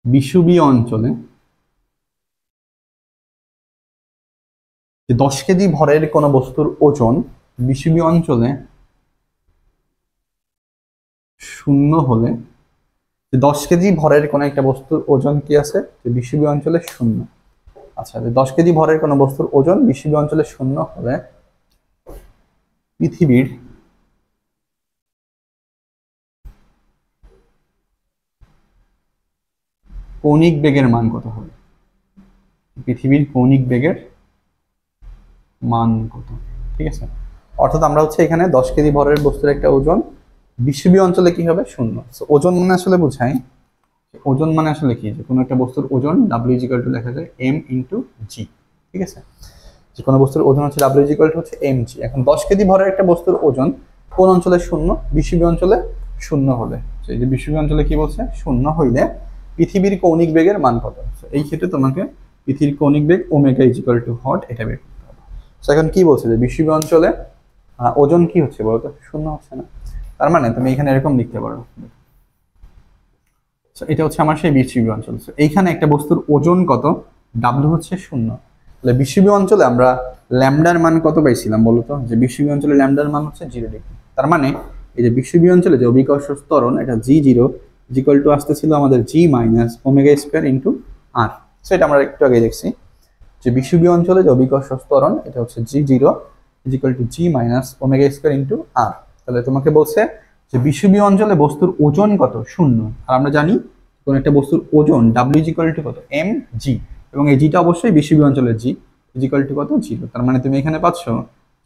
A: বিষুবীয় অঞ্চলে, 10 কেজি ভরের কোন বস্তুর ওজন বিষুবীয় অঞ্চলে 0 হলে, 10 কেজি ভরের কোন একটা বস্তুর ওজন কি আছে যে বিষুবীয় অঞ্চলে 0। আচ্ছা, 10 কেজি ভরের কোন বস্তুর ওজন বিষুবীয় অঞ্চলে 0 হলে পৃথিবীর কৌণিক বেগের মান কত হবে, পৃথিবীর কৌণিক বেগের মান কত। ঠিক আছে, অর্থাৎ আমরা হচ্ছে এখানে 10 কেজি ভরের বস্তুর একটা ওজন বিষুবীয় অঞ্চলে কি হবে, 0। ওজন মানে আসলে বোঝায়, ওজন মানে আসলে কি, যে কোনো একটা বস্তুর ওজন ডাব্লিউ ইজ ইকুয়াল টু লেখা যায় এম ইন্টু জি। ঠিক আছে, যে কোনো বস্তুর ওজন হচ্ছে ডাব্লিউ ইজ ইকুয়াল টু হচ্ছে mg। এখন 10 কেজি ভরের একটা বস্তুর ওজন কোন অঞ্চলে শূন্য, বিষুবীয় অঞ্চলে শূন্য হলে, এই যে বিষুবীয় অঞ্চলে কি বলছে, শূন্য হইলে পৃথিবীর কৌণিক বেগের মান কত। এই ক্ষেত্রে তোমাকে পৃথিবীর কৌণিক বেগ ওমেগা ইজ ইকুয়াল টু হট এটা বের করতে হবে। এখন কি বলছে যে বিষুবীয় অঞ্চলে ওজন কি হচ্ছে বলতো, শূন্য হচ্ছে না। তার মানে তুমি এখানে এরকম লিখতে পারো, এটা হচ্ছে আমার সেই বিষুবীয় অঞ্চল। এইখানে একটা বস্তুর ওজন কত, ডাব্লিউ হচ্ছে শূন্য। তাহলে বিষুবীয় অঞ্চলে আমরা ল্যামডার মান কত পাইছিলাম বলতো, যে বিষুবীয় অঞ্চলে ল্যামডার মান হচ্ছে 0 ডিগ্রি। তার মানে এই যে বিষুবীয় অঞ্চলে যে অভিকর্ষ ত্বরণ এটা g0 ইকুয়াল টু আসতেছিল আমাদের g minus omega square into r। So এটা আমরা একটু আগে দেখছি যে বিষুবীয় অঞ্চলে যে অভিকর্ষ ত্বরণ এটা হচ্ছে g0 equal to g minus omega square into r। তাহলে তোমাকে বলছে যে বিষুবীয় অঞ্চলে বস্তুর ওজন কত, শূন্য। আর আমরা জানি কোন একটা বস্তুর ওজন ডাব্লিউ ইকুয়াল টু কত, mg, এবং এই জিটা অবশ্যই বিষুবীয় অঞ্চলের জি ইকুয়াল টু কত, 0। তার মানে তুমি এখানে পাচ্ছ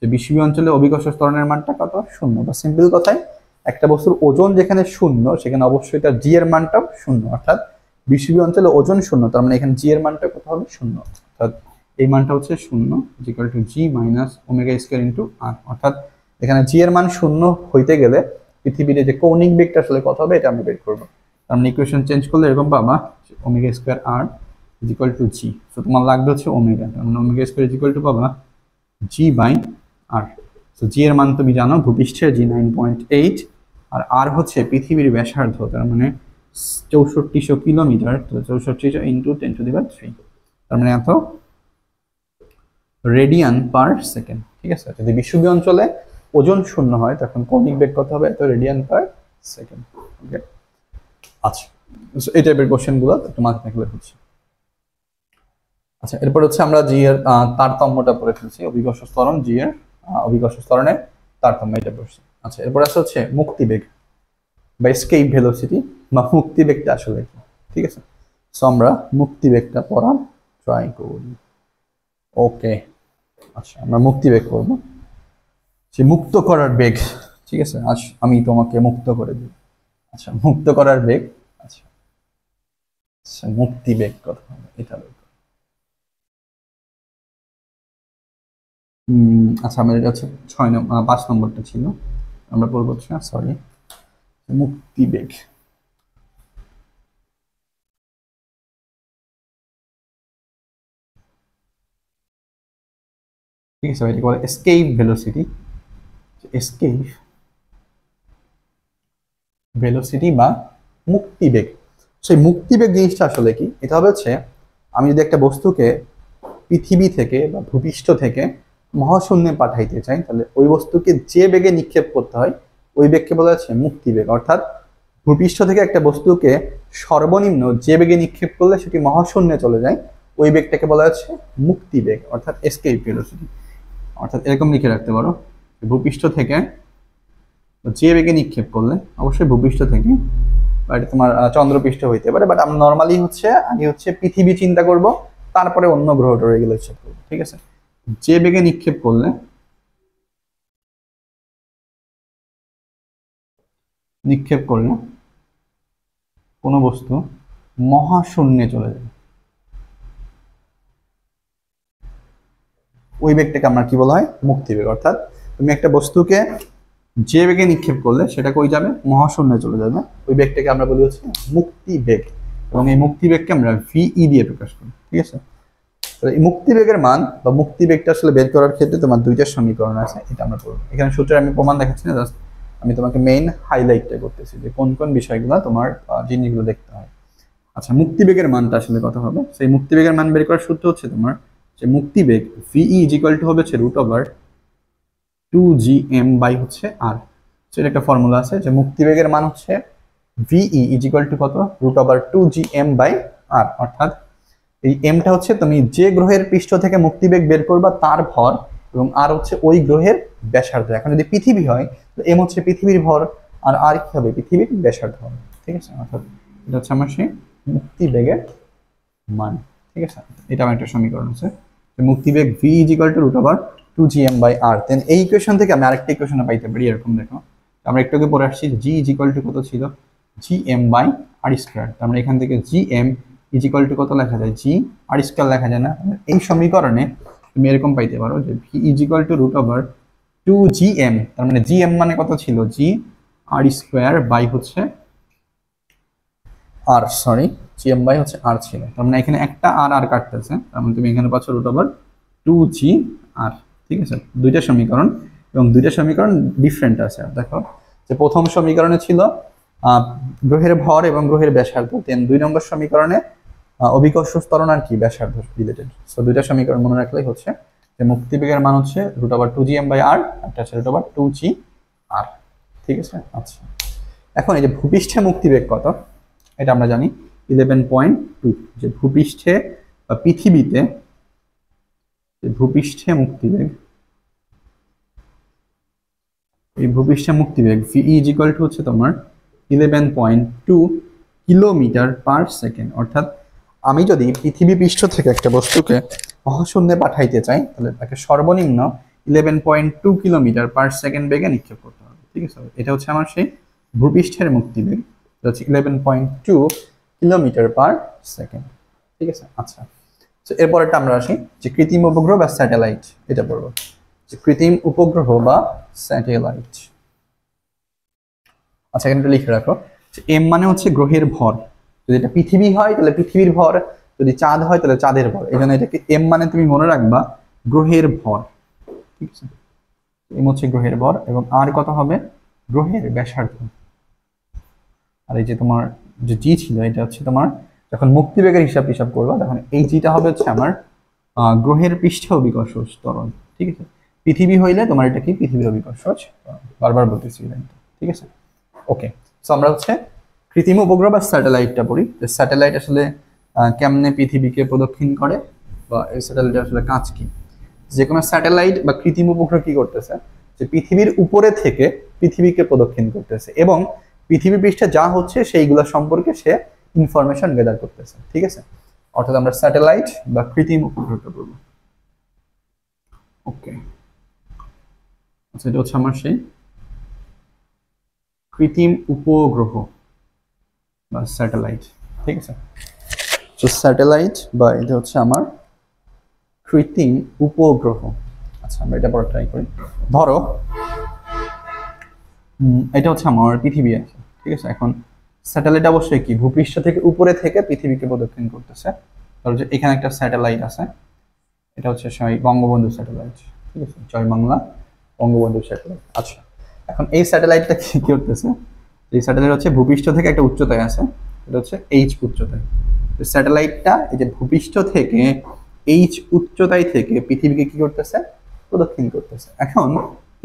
A: যে বিষুবীয় অঞ্চলে অভিকর্ষ ত্বরণের মানটা কত, শূন্য। বা সিম্পল কথায় একটা বস্তুর ওজন যেখানে শূন্য সেখানে অবশ্যই তার জি এর মানটাও শূন্য, অর্থাৎ বিষুবীয় অঞ্চলে ওজন শূন্য, তার মানে এখানে জি এর মানটা কত হবে, শূন্য। অর্থাৎ এই মানটা হচ্ছে শূন্য equal to G minus omega square into R. অর্থাৎ এখানে জি এর মান শূন্য হইতে গেলে পৃথিবীর যে কৌণিক বেগটা আসলে কত হবে এটা আমরা বের করবো। তার মানে ইকুয়েশন চেঞ্জ করলে এরকম পাবা omega square R equal to G. তো তোমার লাগবে হচ্ছে ওমেগা, তার মানে ওমেগা স্কয়ার ইকুয়াল টু পাবা জি বাই আর। তো জি এর মান তুমি জানো ভূপৃষ্ঠের জি 9.8, আর আর হচ্ছে পৃথিবীর ব্যাসার্ধ, তার মানে 6400 কিলোমিটার। তো 6400 ইন্টু 10⁻3, তার মানে এত রেডিয়ান পার সেকেন্ড। ঠিক আছে, যদি বিষুবীয় অঞ্চলে ওজন শূন্য হয় তখন কৌণিক বেগ কত হবে, এত রেডিয়ান পার সেকেন্ড। ওকে, আচ্ছা এই টাইপের কোশ্চেন গুলো তোমাকে থাকলে হচ্ছে। আচ্ছা, এরপর হচ্ছে আমরা জি এর তারতম্যটা পড়ে ফেলছি, অভিকর্ষ ত্বরণ, জি এর অভিকর্ষ ত্বরণের তারতম্য এটা পড়ছি। আচ্ছা, এরপর আছে হচ্ছে মুক্তিবেগ বা এসকেপ ভেলোসিটি বা মুক্তিবেগটা আসলে কি। ঠিক আছে, সো আমরা মুক্তিবেগটা পড়ার ট্রাই করি। ওকে, আচ্ছা আমরা মুক্তিবেগ করব, যে মুক্ত করার বেগ। ঠিক আছে, আজ আমি তোমাকে মুক্ত করে দিই। আচ্ছা, মুক্ত করার বেগ। আচ্ছা, মুক্তিবেগ কত হবে এটা বের। আচ্ছা, আমার এটা হচ্ছে 5 নম্বরটা ছিল, আমরা বলবো না, সরি, মুক্তিবেগ। ঠিক আছে, এটাকে বলে এসকেপ ভেলোসিটি। এসকেপ ভেলোসিটি বা মুক্তিবেগ। সেই মুক্তিবেগ জিনিসটা আসলে কি, এটা হবে হচ্ছে আমি যদি একটা বস্তুকে পৃথিবী থেকে বা ভূপৃষ্ঠ থেকে মহাশূন্যে পাঠাইতে চাই, তাহলে ওই বস্তুকে যে বেগে নিক্ষেপ করতে হয় ওই বেগকে বলা হচ্ছে মুক্তিবেগ। অর্থাৎ ভূপৃষ্ঠ থেকে একটা বস্তুকে সর্বনিম্ন যে বেগে নিক্ষেপ করলে সেটি মহাশূন্যে চলে যায় ওই বেগটাকে বলা হচ্ছে মুক্তিবেগ, অর্থাৎ এসকেপ ভেলোসিটি। অর্থাৎ এরকম লিখে রাখতে পারো, ভূপৃষ্ঠ থেকে যে বেগে নিক্ষেপ করলে, অবশ্যই ভূপৃষ্ঠ থেকে বা এটা তোমার চন্দ্রপৃষ্ঠ হইতে পারে, বাট আমরা নর্মালি হচ্ছে আগে হচ্ছে পৃথিবী চিন্তা করব, তারপরে অন্য গ্রহটা রয়ে গেলে হিসাব করবো। ঠিক আছে, যে বেগে নিক্ষেপ করলে কোনো বস্তু মহাশূন্যে চলে যাবে ওই বেগটাকে আমরা কি বলা হয়, মুক্তিবেগ। অর্থাৎ তুমি একটা বস্তুকে যে বেগে নিক্ষেপ করলে সেটা কই যাবে, মহাশূন্যে চলে যাবে, ওই বেগটাকে আমরা বলি হচ্ছে মুক্তিবেগ, এবং এই মুক্তিবেগকে আমরা ভিই দিয়ে প্রকাশ করি। ঠিক আছে, তো এই মুক্তিবেগের মান বা মুক্তিবেগটা আসলে বের করার ক্ষেত্রে তোমার দুইটা সমীকরণ আছে, এটা আমরা পড়বো। এখানে সূত্রে আমি প্রমাণ দেখাচ্ছি না, জাস্ট আমি তোমাকে মেইন হাইলাইটটা করতেছি যে কোন কোন বিষয়গুলো তোমার জিনিসগুলো দেখতে হয়। আচ্ছা, মুক্তিবেগের মানটা আসলে কত হবে, সেই মুক্তিবেগের মান বের করার সূত্র হচ্ছে তোমার যে মুক্তিবেগ ভিই ইজ ইকুয়াল টু হবে হচ্ছে √2gm বাই হচ্ছে আর। সেটা একটা ফর্মুলা আছে যে মুক্তিবেগের মান হচ্ছে ভিই ইজ ইকুয়াল টু কত, √2gm বাই আর। অর্থাৎ এই এমটা হচ্ছে তুমি যে গ্রহের পৃষ্ঠ থেকে মুক্তিবেগ বের করবা তার ভর, এবং আর হচ্ছে ওই গ্রহের ব্যাসার্ধ। এখন যদি পৃথিবী হয় এম হচ্ছে পৃথিবীর ভর, আর আর কি হবে, পৃথিবীর ব্যাসার্ধ হবে। ঠিক আছে, অর্থাৎ এটা হচ্ছে আমার সেই মুক্তিবেগের মান। ঠিক আছে, এটা আমার একটা সমীকরণ আছে, মুক্তিবেগ v is equal to √2gm by R. Then এই ইকুয়েশন থেকে আমি আরেকটা ইকুয়েশন পাইতে পারি, এরকম দেখো, আমরা একটু আগে পড়ে আসছি g ইজ ইকুয়াল টু কত ছিল, gm বাই আর স্কয়ার। আমরা এখান থেকে gm ইজ ইকুয়াল টু কত লেখা যায়, g আর স্কয়ার লেখা যায় না। এই সমীকরণে তুমি এরকম পাইতে পারো যে V is equal to root over 2gm, তার মানে gm মানে কত ছিল, জি আর স্কোয়ার বাই হচ্ছে আর, সরি gm বাই হচ্ছে আর ছিল, তার মানে এখানে একটা আর আর কাটতেছে, তার মানে তুমি এখানে পাচ্ছ রুট ওভার 2g আর। ঠিক আছে, দুইটা সমীকরণ এবং দুইটা সমীকরণ ডিফারেন্ট আছে। দেখো যে প্রথম সমীকরণে ছিল গ্রহের ভর এবং গ্রহের ব্যাসার্ধ, দেন 2 নম্বর সমীকরণে অভিকর্ষ ত্বরণ আর কি ব্যাসার্ধ রিলেটেড। সো দুইটা সমীকরণ মনে রাখলেই হচ্ছে যে মুক্তিবেগের মান হচ্ছে রুট ওভার 2gm বাই আর, একটা আছে রুট ওভার 2g আর। ঠিক আছে, আচ্ছা এখন এই যে ভূপৃষ্ঠে মুক্তিবেগ কত এটা আমরা জানি 11.2, যে ভূপৃষ্ঠে বা পৃথিবীতে ভূপৃষ্ঠে মুক্তিবেগ, এই ভূপৃষ্ঠে মুক্তিবেগ ভি ইজ ইকুয়াল টু হচ্ছে তোমার 11.2 কিলোমিটার পার সেকেন্ড। অর্থাৎ আমি যদি পৃথিবী পৃষ্ঠ থেকে একটা বস্তুকে মহাশূন্যে পাঠাইতে চাই তাহলে তাকে সর্বনিম্ন 11.2 কিলোমিটার পার সেকেন্ড বেগে নিক্ষেপ করতে হবে। ঠিক আছে, এটা হচ্ছে আমার সেই ভূপৃষ্ঠের মুক্তিবেগ, এটা হচ্ছে 11.2 কিলোমিটার পার সেকেন্ড। ঠিক আছে, আচ্ছা তো এরপরটা আমরা আসি যে কৃত্রিম উপগ্রহ বা স্যাটেলাইট, এটা পড়বো যে কৃত্রিম উপগ্রহ বা স্যাটেলাইট। আচ্ছা এখানে লিখে রাখো এম মানে হচ্ছে গ্রহের ভর, যদি এটা পৃথিবী হয় তাহলে পৃথিবীর ভর, যদি চাঁদ হয় তাহলে চাঁদের ভর, এই জন্য এটাকে এম মানে তুমি মনে রাখবা গ্রহের ভর। ঠিক আছে, এম হচ্ছে গ্রহের ভর এবং আর কত হবে গ্রহের ব্যাসার্ধ। আর এই যে তোমার যে জি ছিল এটা হচ্ছে তোমার যখন মুক্তিবেগের হিসাব করবা তখন এই জিটা হবে হচ্ছে আমার গ্রহের পৃষ্ঠে অভিকর্ষ ত্বরণ। ঠিক আছে, পৃথিবী হইলে তোমার এটা কি পৃথিবীর অভিকর্ষ, বারবার বলতেছি। ঠিক আছে, ওকে সো আমরা হচ্ছে কৃত্রিম উপগ্রহ বা স্যাটেলাইটটা পড়ি। স্যাটেলাইট আসলে কেমনে পৃথিবীকে প্রদক্ষিণ করে বা এই স্যাটেলাইটের আসলে কাজ কি। যে কোনো স্যাটেলাইট বা কৃত্রিম উপগ্রহ কি করতেছে যে পৃথিবীর উপরে থেকে পৃথিবীকে প্রদক্ষিণ করতেছে এবং পৃথিবী পৃষ্ঠে যা হচ্ছে সেইগুলো সম্পর্কে সে ইনফরমেশন গ্যাদার করতেছে। ঠিক আছে, অর্থাৎ আমরা স্যাটেলাইট বা কৃত্রিম উপগ্রহটা পড়ব। ওকে আচ্ছা এটা হচ্ছে আমার সেই কৃত্রিম উপগ্রহ বা স্যাটেলাইট। ঠিক আছে, তো স্যাটেলাইট বা এটা হচ্ছে আমার কৃত্রিম উপগ্রহ। আচ্ছা আমরা এটা পরে ট্রাই করি। ধরো এটা হচ্ছে আমার পৃথিবী আছে। ঠিক আছে, এখন স্যাটেলাইট অবশ্যই কি ভূপৃষ্ঠ থেকে উপরে থেকে পৃথিবীকে প্রদক্ষিণ করতেছে। ধরো যে এখানে একটা স্যাটেলাইট আছে, এটা হচ্ছে সেই বঙ্গবন্ধু স্যাটেলাইট। ঠিক আছে, জয় বাংলা বঙ্গবন্ধু স্যাটেলাইট। আচ্ছা এখন এই স্যাটেলাইটটা কি করতেছে, এই স্যাটেলাইট হচ্ছে ভূপৃষ্ঠ থেকে একটা উচ্চতায় আছে, এটা হচ্ছে এইচ উচ্চতায়। স্যাটেলাইটটা এই যে ভূপৃষ্ঠ থেকে এইচ উচ্চতায় থেকে পৃথিবীকে কি করতেছে প্রদক্ষিণ করতেছে। এখন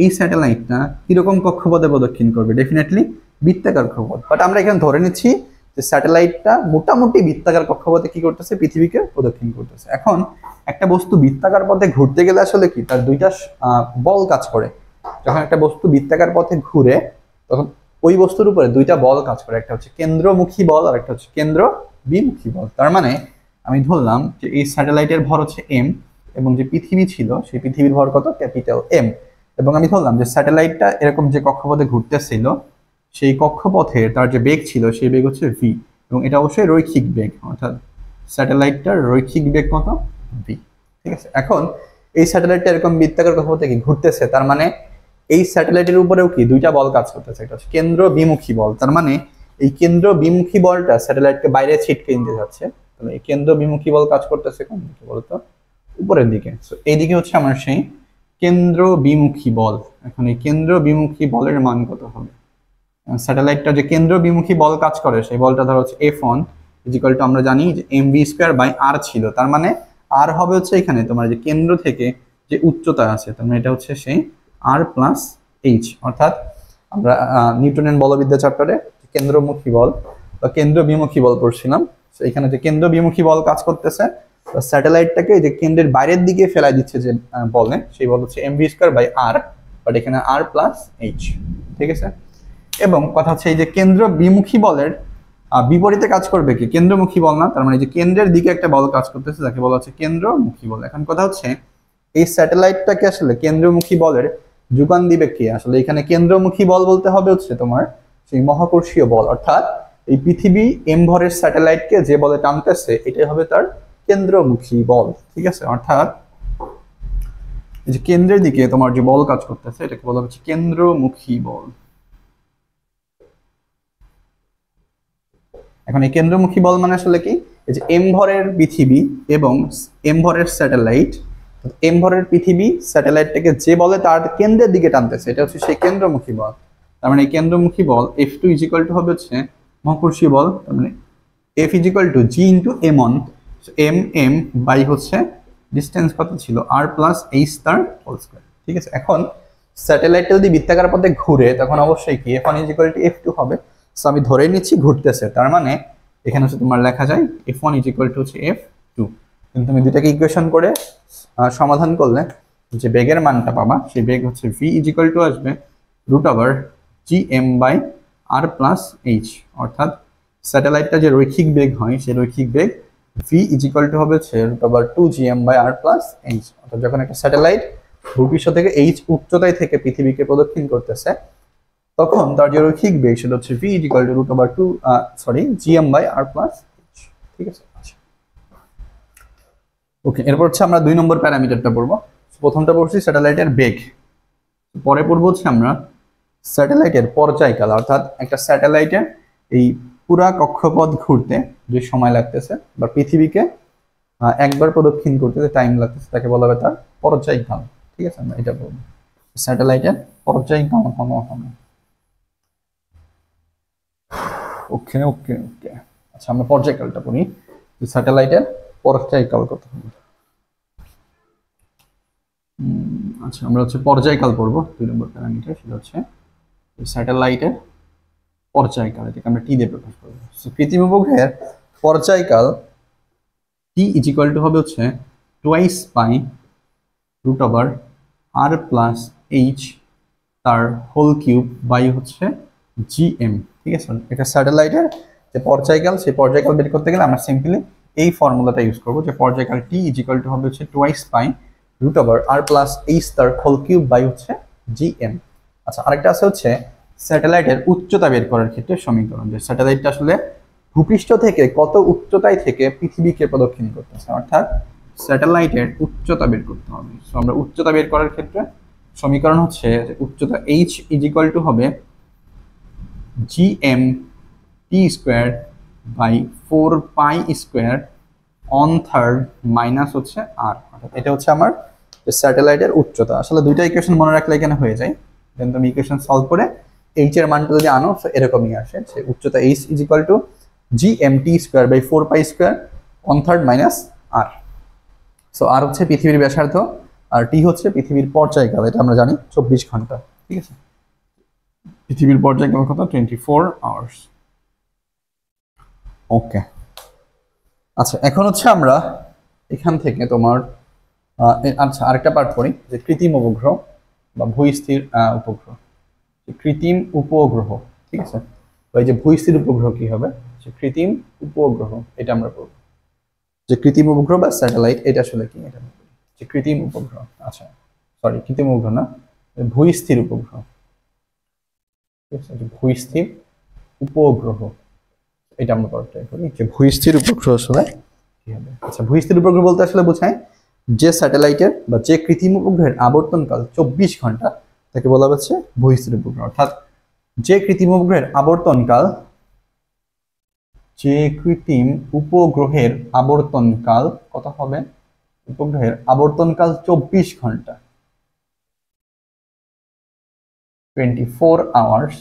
A: এই স্যাটেলাইটটা কিরকম কক্ষপথে প্রদক্ষিণ করবে, ডেফিনেটলি বৃত্তাকার কক্ষপথ। বাট আমরা এখানে ধরে নিচ্ছি যে স্যাটেলাইটটা মোটামুটি বৃত্তাকার কক্ষপথে কি করতেছে পৃথিবীকে প্রদক্ষিণ করতেছে। এখন একটা বস্তু বৃত্তাকার পথে ঘুরতে গেলে আসলে কি তার দুইটা বল কাজ করে। যখন একটা বস্তু বৃত্তাকার পথে ঘুরে তখন ওই বস্তুর উপরে দুইটা বল কাজ করে, একটা হচ্ছে কেন্দ্রমুখী বল আর একটা হচ্ছে কেন্দ্র বিমুখী বল। তার মানে আমি ধরলাম যে এই স্যাটেলাইটের ভর হচ্ছে এম এবং যে পৃথিবী ছিল সেই পৃথিবীর ভর কত ক্যাপিটাল এম, এবং আমি ধরলাম যে স্যাটেলাইটটা এরকম যে কক্ষপথে ঘুরতেছিল সেই কক্ষপথে তার যে বেগ ছিল সেই বেগ হচ্ছে ভি, এবং এটা অবশ্যই রৈখিক বেগ, অর্থাৎ স্যাটেলাইটটার রৈখিক বেগ কত ভি। ঠিক আছে, এখন এই স্যাটেলাইটটা এরকম বৃত্তাকার কক্ষপথে কি ঘুরতেছে, তার মানে এই স্যাটেলাইটের উপরেও কি দুইটা বল কাজ করতেছে, একটা হচ্ছে কেন্দ্র বিমুখী বল। তার মানে এই কেন্দ্র বিমুখী বলটা স্যাটেলাইটকে বাইরে ছিটকে নিতে যাচ্ছে, তাহলে এই কেন্দ্র বিমুখী বল কাজ করতেছে কোন দিকে বলতো উপরের দিকে। সো এইদিকে হচ্ছে আমার সেই কেন্দ্র বিমুখী বল। এখন এই কেন্দ্র বিমুখী বলের মান কত হবে, স্যাটেলাইটটা যে কেন্দ্র বিমুখী বল কাজ করে সেই বলটা ধরো হচ্ছে F1 ইকুয়াল টু আমরা জানি যে mv²/r ছিল, তার মানে আর হবে হচ্ছে এখানে তোমার যে কেন্দ্র থেকে যে উচ্চতা আছে তার মানে এটা হচ্ছে সেই r প্লাস h। অর্থাৎ আমরা নিউটনের বলবিদ্যা চ্যাপ্টারে কেন্দ্রমুখী বল বা কেন্দ্র বিমুখী বল পড়ছিলাম, তো এখানে যে কেন্দ্র বিমুখী বল কাজ করতেছে স্যাটেলাইটটাকে যে কেন্দ্রের বাইরের দিকে ফেলাই দিচ্ছে যে বলে সেই বল হচ্ছে mv²/r, বাট এখানে r প্লাস h। ঠিক আছে, এবং কথা হচ্ছে এই যে কেন্দ্র বিমুখী বলের বিপরীতে কাজ করবে কি কেন্দ্রমুখী বল না, তার মানে যে কেন্দ্রের দিকে একটা বল কাজ করতেছে যাকে বলা হচ্ছে কেন্দ্রমুখী বল। এখন কথা হচ্ছে এই স্যাটেলাইটটাকে আসলে কেন্দ্রমুখী বলের যোগান দিবে কে, আসলে এখানে কেন্দ্রমুখী বল বলতে হবে হচ্ছে তোমার সেই মহাকর্ষীয় বল, অর্থাৎ এই পৃথিবী এম ভরের স্যাটেলাইটকে যে বলে টানতেছে এটাই হবে তার কেন্দ্রমুখী বল। ঠিক আছে, অর্থাৎ এই যে কেন্দ্রের দিকে তোমার যে বল কাজ করতেছে এটাকে বলা হচ্ছে কেন্দ্রমুখী বল। এখন এই কেন্দ্রমুখী বল মানে আসলে কি, এই যে এম ভরের পৃথিবী এবং এম ভরের স্যাটেলাইট, এম ভরের পৃথিবী স্যাটেলাইটটাকে যে বলে তার কেন্দ্রের দিকে টানতেছে, এটা হচ্ছে সেই কেন্দ্রমুখী বল। তার মানে এই কেন্দ্রমুখী বল F2 ইজিক্যাল টু হবে হচ্ছে মহাকর্ষীয় বল, তার মানে F is equal to G into M1, M by হচ্ছে ডিস্টেন্স কত ছিল R প্লাস H তার হোল স্কয়ার। ঠিক আছে, এখন স্যাটেলাইটটা যদি বৃত্তাকার পথে ঘুরে তখন অবশ্যই কি F1 ইজিক্যাল টু F2 হবে। সো আমি ধরেই নিচ্ছি ঘুরতেছে, তার মানে এখানে হচ্ছে তোমার লেখা যায় F1 ইজিক্যাল টু হচ্ছে F2। কিন্তু তুমি দুটাকে ইকুয়েশন করে সমাধান করলে যে বেগের মানটা পাবা সেই বেগ হচ্ছে V ইজিক্যাল টু আসবে root over GM by R plus H, অর্থাৎ স্যাটেলাইটটা যে রৈখিক বেগ হয় সেই রৈখিক বেগ V ইজিক্যাল টু হবে হচ্ছে root over 2GM by R plus H। অর্থাৎ যখন একটা স্যাটেলাইট ভূপৃষ্ঠ থেকে H উচ্চতায় থেকে পৃথিবীকে প্রদক্ষিণ করতেছে তখন তার যে রৈখিক বেগ সেটা হচ্ছে V is equal to root over GM by R plus H। ঠিক আছে, আচ্ছা ওকে। এরপর হচ্ছে আমরা 2 নম্বর প্যারামিটারটা পড়বো। প্রথমটা পড়ছি স্যাটেলাইটের বেগ, পরে পড়বো হচ্ছে আমরা স্যাটেলাইটের পর্যায়কাল, অর্থাৎ একটা স্যাটেলাইটের এই পুরা কক্ষপথ ঘুরতে যে সময় লাগতেছে বা পৃথিবীকে একবার প্রদক্ষিণ করতে যে টাইম লাগতেছে তাকে বলা হবে তার পর্যায়কাল। ঠিক আছে, আমরা এটা বলবো স্যাটেলাইটের পর্যায়কাল। ওকে ওকে ওকে, আচ্ছা আমরা পর্যায়কালটা পড়ি। স্যাটেলাইটের পর্যায়কাল কত হবে? আচ্ছা আমরা হচ্ছে পর্যায়কাল পড়বো 2 নম্বর প্যারামিটার, সেটা হচ্ছে স্যাটেলাইটের পর্যায়কাল, এটাকে আমরা টি দিয়ে প্রকাশ করবো। পৃথিবী উপগ্রহের পর্যায়কাল টি ইজিক্যাল টু হবে হচ্ছে twice pi root over R plus H তার হোল কিউব বাই হচ্ছে GM। ঠিক আছে, এটা স্যাটেলাইটের যে পর্যায়কাল সেই পর্যায়কাল বের করতে গেলে আমরা সিম্পলি এই ফর্মুলাটা ইউজ করবো, যে পর্যায়কাল টি ইজিক্যাল টু হবে হচ্ছে twice pi root over R plus H তার হোল কিউব বাই হচ্ছে GM। আচ্ছা, আরেকটা আছে হচ্ছে স্যাটেলাইটের উচ্চতা বের করার ক্ষেত্রে সমীকরণ, যে স্যাটেলাইটটা আসলে ভূপৃষ্ঠ থেকে কত উচ্চতায় থেকে পৃথিবীকে প্রদক্ষিণ করতেছে, অর্থাৎ স্যাটেলাইটের উচ্চতা বের করতে হবে। সো আমরা উচ্চতা বের করার ক্ষেত্রে সমীকরণ হচ্ছে উচ্চতা H ইজিক্যাল টু হবে GM T square by 4 pi square on third minus হচ্ছে R। অর্থাৎ এটা হচ্ছে আমার স্যাটেলাইটের উচ্চতা। আসলে দুইটা ইকুয়েশন মনে রাখলে এখানে হয়ে যায়, দেন তুমি ইকুয়েশন সলভ করে H এর মানটা যদি আনো এরকমই আসে, সে উচ্চতা H is equal to GM T square by 4 pi square on third minus R। So R হচ্ছে পৃথিবীর ব্যাসার্ধ আর T হচ্ছে পৃথিবীর পর্যায়কাল, এটা আমরা জানি 24 ঘন্টা। ঠিক আছে, পৃথিবীর পর্যায়কাল কত? 24 আওয়ার্স। ওকে, আচ্ছা এখন হচ্ছে আমরা এখান থেকে তোমার আচ্ছা আরেকটা পার্ট করি, যে কৃত্রিম উপগ্রহ বা ভূস্থির উপগ্রহ। কৃত্রিম উপগ্রহ, ঠিক আছে, ওই যে ভূস্থির উপগ্রহ কি হবে, যে কৃত্রিম উপগ্রহ এটা আমরা করব। যে কৃত্রিম উপগ্রহ বা স্যাটেলাইট এটা আসলে কি, এটা যে কৃত্রিম উপগ্রহ, আচ্ছা সরি কৃত্রিম উপগ্রহ না, ভূস্থির উপগ্রহ। ঠিক আছে, ভূস্থির উপগ্রহ এটা আমরা করার ট্রাই করি, যে ভূস্থির উপগ্রহ আসলে কি হবে। আচ্ছা, ভূস্থির উপগ্রহ বলতে আসলে বোঝায় যে স্যাটেলাইটের বা যে কৃত্রিম উপগ্রহের আবর্তনকাল 24 ঘন্টা তাকে বলা হচ্ছে ভূস্থির উপগ্রহ। অর্থাৎ যে কৃত্রিম উপগ্রহের আবর্তনকাল, যে কৃত্রিম উপগ্রহের আবর্তনকাল কত হবে, উপগ্রহের আবর্তনকাল 24 ঘন্টা 24 আওয়ার্স,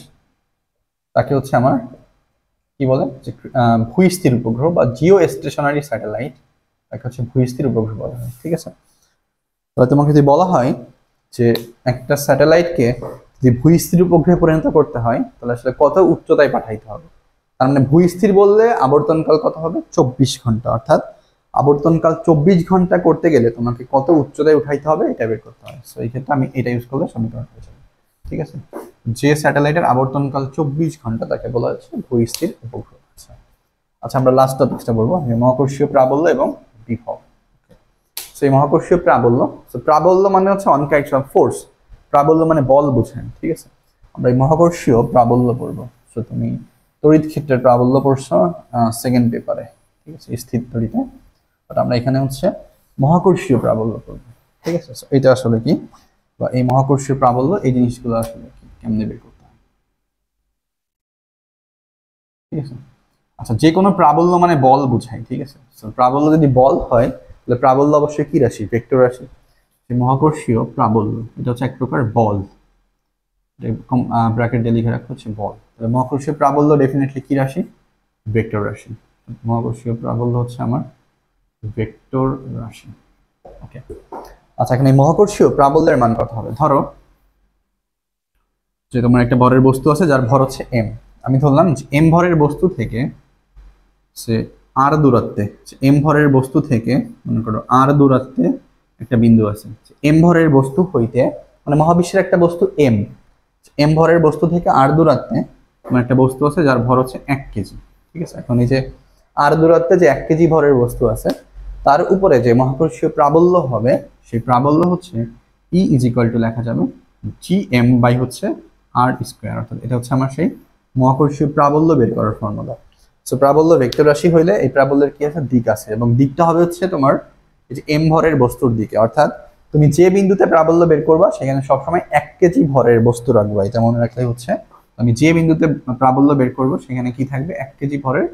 A: তাকে হচ্ছে আমার কি বলে, যে ভূস্থির উপগ্রহ বা জিও স্টেশনারি স্যাটেলাইট, তাকে হচ্ছে ভূস্থির উপগ্রহ বলা হয়। ঠিক আছে, তাহলে তোমাকে যদি বলা হয় যে একটা স্যাটেলাইটকে যদি ভূস্থির উপগ্রহে পরিণত করতে হয় তাহলে আসলে কত উচ্চতায় পাঠাইতে হবে, তার মানে ভূস্থির বললে আবর্তনকাল কত হবে 24 ঘন্টা, অর্থাৎ আবর্তনকাল 24 ঘন্টা করতে গেলে তোমাকে কত উচ্চতায় উঠাইতে হবে এটা বের করতে হবে। সো এই ক্ষেত্রে আমি এটা ইউজ করলে সমীকরণ হয়ে যাবে। ঠিক আছে, যে স্যাটেলাইটের আবর্তনকাল 24 ঘন্টা তাকে বলা হচ্ছে ভূস্থির উপগ্রহ। আচ্ছা আমরা লাস্ট টপিকটা বলবো, মহাকর্ষীয় প্রাবল্য এবং বিভব। সেই মহাকর্ষীয় প্রাবল্য, প্রাবল্য মানে হচ্ছে অন কাইন্ডস ফোর্স, প্রাবল্য মানে বল বোঝায়। ঠিক আছে, আমরা এই মহাকর্ষীয় প্রাবল্য পড়বো। সো তুমি তড়িৎ ক্ষেত্রের প্রাবল্য পড়ছো সেকেন্ড পেপারে, ঠিক আছে, স্থির তড়িতে, বাট আমরা এখানে হচ্ছে মহাকর্ষীয় প্রাবল্য পড়বো। ঠিক আছে, So, এটা আসলে কি, বা এই মহাকর্ষীয় প্রাবল্য, এই জিনিসগুলো আসলে কি কেমনে বের করতে হয়, ঠিক আছে। আচ্ছা, যে কোনো প্রাবল্য মানে বল বুঝায়, ঠিক আছে। So, প্রাবল্য যদি বল হয় তাহলে প্রাবল্য অবশ্যই কি রাশি, ভেক্টর রাশি। যে মহাকর্ষীয় প্রাবল্য এটা হচ্ছে এক প্রকার বল, ব্র্যাকেট দিয়ে লিখে রাখা হচ্ছে বল। তাহলে মহাকর্ষীয় প্রাবল্য ডেফিনেটলি কি রাশি, ভেক্টর রাশি। মহাকর্ষীয় প্রাবল্য হচ্ছে আমার ভেক্টর রাশি। ওকে, আচ্ছা এখন এই মহাকর্ষীয় প্রাবল্যের মান কত হবে। ধরো যে তোমার একটা ভরের বস্তু আছে যার ভর হচ্ছে এম, আমি ধরলাম যে এম ভরের বস্তু থেকে সে আর দূরত্বে, এম ভরের বস্তু থেকে মনে করো আর দূরত্বে একটা বিন্দু আছে, এম ভরের বস্তু হইতে, মানে মহাবিশ্বের একটা বস্তু এম, এম ভরের বস্তু থেকে আর দূরত্বে তোমার একটা বস্তু আছে যার ভর হচ্ছে 1 কেজি, ঠিক আছে। এখন এই যে আর দূরত্বে যে 1 কেজি ভরের বস্তু আছে তার উপরে যে মহাকর্ষীয় প্রাবল্য হবে, সেই প্রাবল্য হচ্ছে ই ইজ ইকুয়াল টু লেখা যাবে জি এম বাই হচ্ছে আর স্কোয়ার, অর্থাৎ এটা হচ্ছে আমার সেই মহাকর্ষীয় প্রাবল্য বের করার ফর্মুলা। সো প্রাবল্য ভেক্টর রাশি হইলে এই প্রাবল্যের কি আছে, দিক আছে, এবং দিকটা হবে হচ্ছে তোমার এই যে এম ভরের বস্তুর দিকে, অর্থাৎ তুমি যে বিন্দুতে প্রাবল্য বের করবা সেখানে সবসময় 1 কেজি ভরের বস্তু রাখবা, এটা মনে রাখলে হচ্ছে আমি যে বিন্দুতে প্রাবল্য বের করব সেখানে কি থাকবে, 1 কেজি ভরের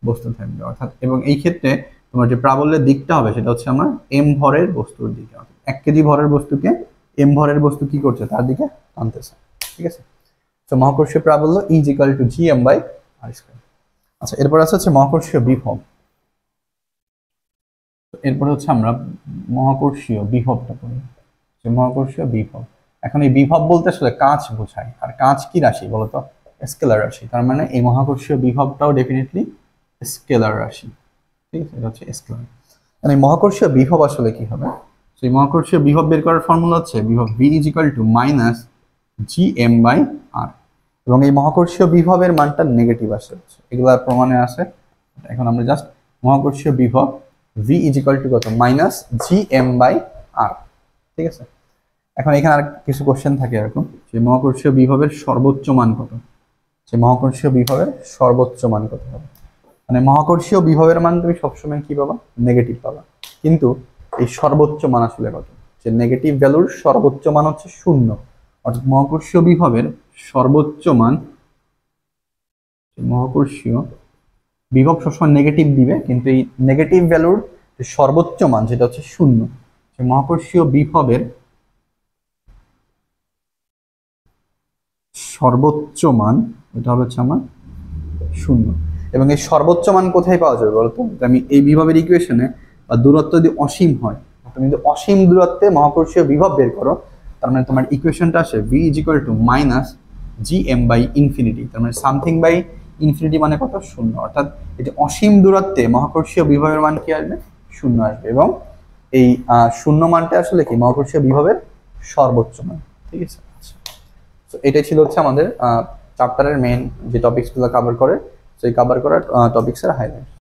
A: বস্তু থাকবে, অর্থাৎ এবং এই ক্ষেত্রে তোমার যে প্রাবল্যের দিকটা হবে সেটা হচ্ছে আমার এম ভরের বস্তুর দিকে, অর্থাৎ 1 কেজি ভরের বস্তুকে এম ভরের বস্তু কি করছে, তার দিকে টানতেছে, ঠিক আছে। তো মহাকর্ষীয় প্রাবল্য is equal to G M by R square. আচ্ছা, এরপর আছে হচ্ছে মহাকর্ষীয় বিভব। এরপরে হচ্ছে আমরা মহাকর্ষীয় বিভবটা পড়ি, যে মহাকর্ষীয় বিভব। এখন এই বিভব বলতে আসলে কাঁচ বোঝায়, আর কাঁচ কি রাশি বলতো, স্কেলার রাশি, তার মানে এই মহাকর্ষীয় বিভবটাও ডেফিনেটলি স্কেলার রাশি, ঠিক আছে, এটা হচ্ছে স্কেলার। মানে মহাকর্ষীয় বিভব আসলে কি হবে, সেই মহাকর্ষীয় বিভব বের করার ফর্মুলা হচ্ছে বিভব V is equal to minus G M by R, এবং এই মহাকর্ষীয় বিভবের মানটা নেগেটিভ আসে, এগুলা প্রমাণে আছে। এখন আমরা জাস্ট মহাকর্ষীয় বিভব ভি ইজ ইকুয়াল টু কত, মাইনাস জি এম বাই আর, ঠিক আছে। এখন এখানে আর কিছু কোশ্চেন থাকে এরকম, যে মহাকর্ষীয় বিভবের সর্বোচ্চ মান কত, যে মহাকর্ষীয় বিভবের সর্বোচ্চ মান কত হবে, মানে মহাকর্ষীয় বিভবের মান তুমি সবসময় কি পাবা, নেগেটিভ পাবা, কিন্তু এই সর্বোচ্চ মান আসলে কত, যে নেগেটিভ ভ্যালুর সর্বোচ্চ মান হচ্ছে 0, অর্থাৎ মহাকর্ষীয় বিভবের সর্বোচ্চ মান, মহাকর্ষীয় বিভব সবসময় নেগেটিভ দিবে, কিন্তু এই নেগেটিভ ভ্যালুর যে সর্বোচ্চ মান সেটা হচ্ছে 0, যে মহাকর্ষীয় বিভবের সর্বোচ্চ মান এটা হবে হচ্ছে আমার 0, এবং এই সর্বোচ্চ মান কোথায় পাওয়া যাবে বলতো, আমি এই বিভবের ইকুয়েশনে বা দূরত্ব যদি অসীম হয়, তুমি যদি অসীম দূরত্বে মহাকর্ষীয় বিভব বের করো, তার মানে তোমার ইকুয়েশনটা আসে V is equal to minus G M by infinity, তার মানে সামথিং বাই ইনফিনিটি মানে কত, 0, অর্থাৎ এই যে অসীম দূরত্বে মহাকর্ষীয় বিভবের মান কি আসবে, 0 আসবে, এবং এই 0 মানটা আসলে কি মহাকর্ষীয় বিভবের সর্বোচ্চ মান, ঠিক আছে। তো এটাই ছিল হচ্ছে আমাদের চ্যাপ্টারের মেইন যে টপিকসগুলো কভার করে, সেই কভার করা টপিকসের হাইলাইট।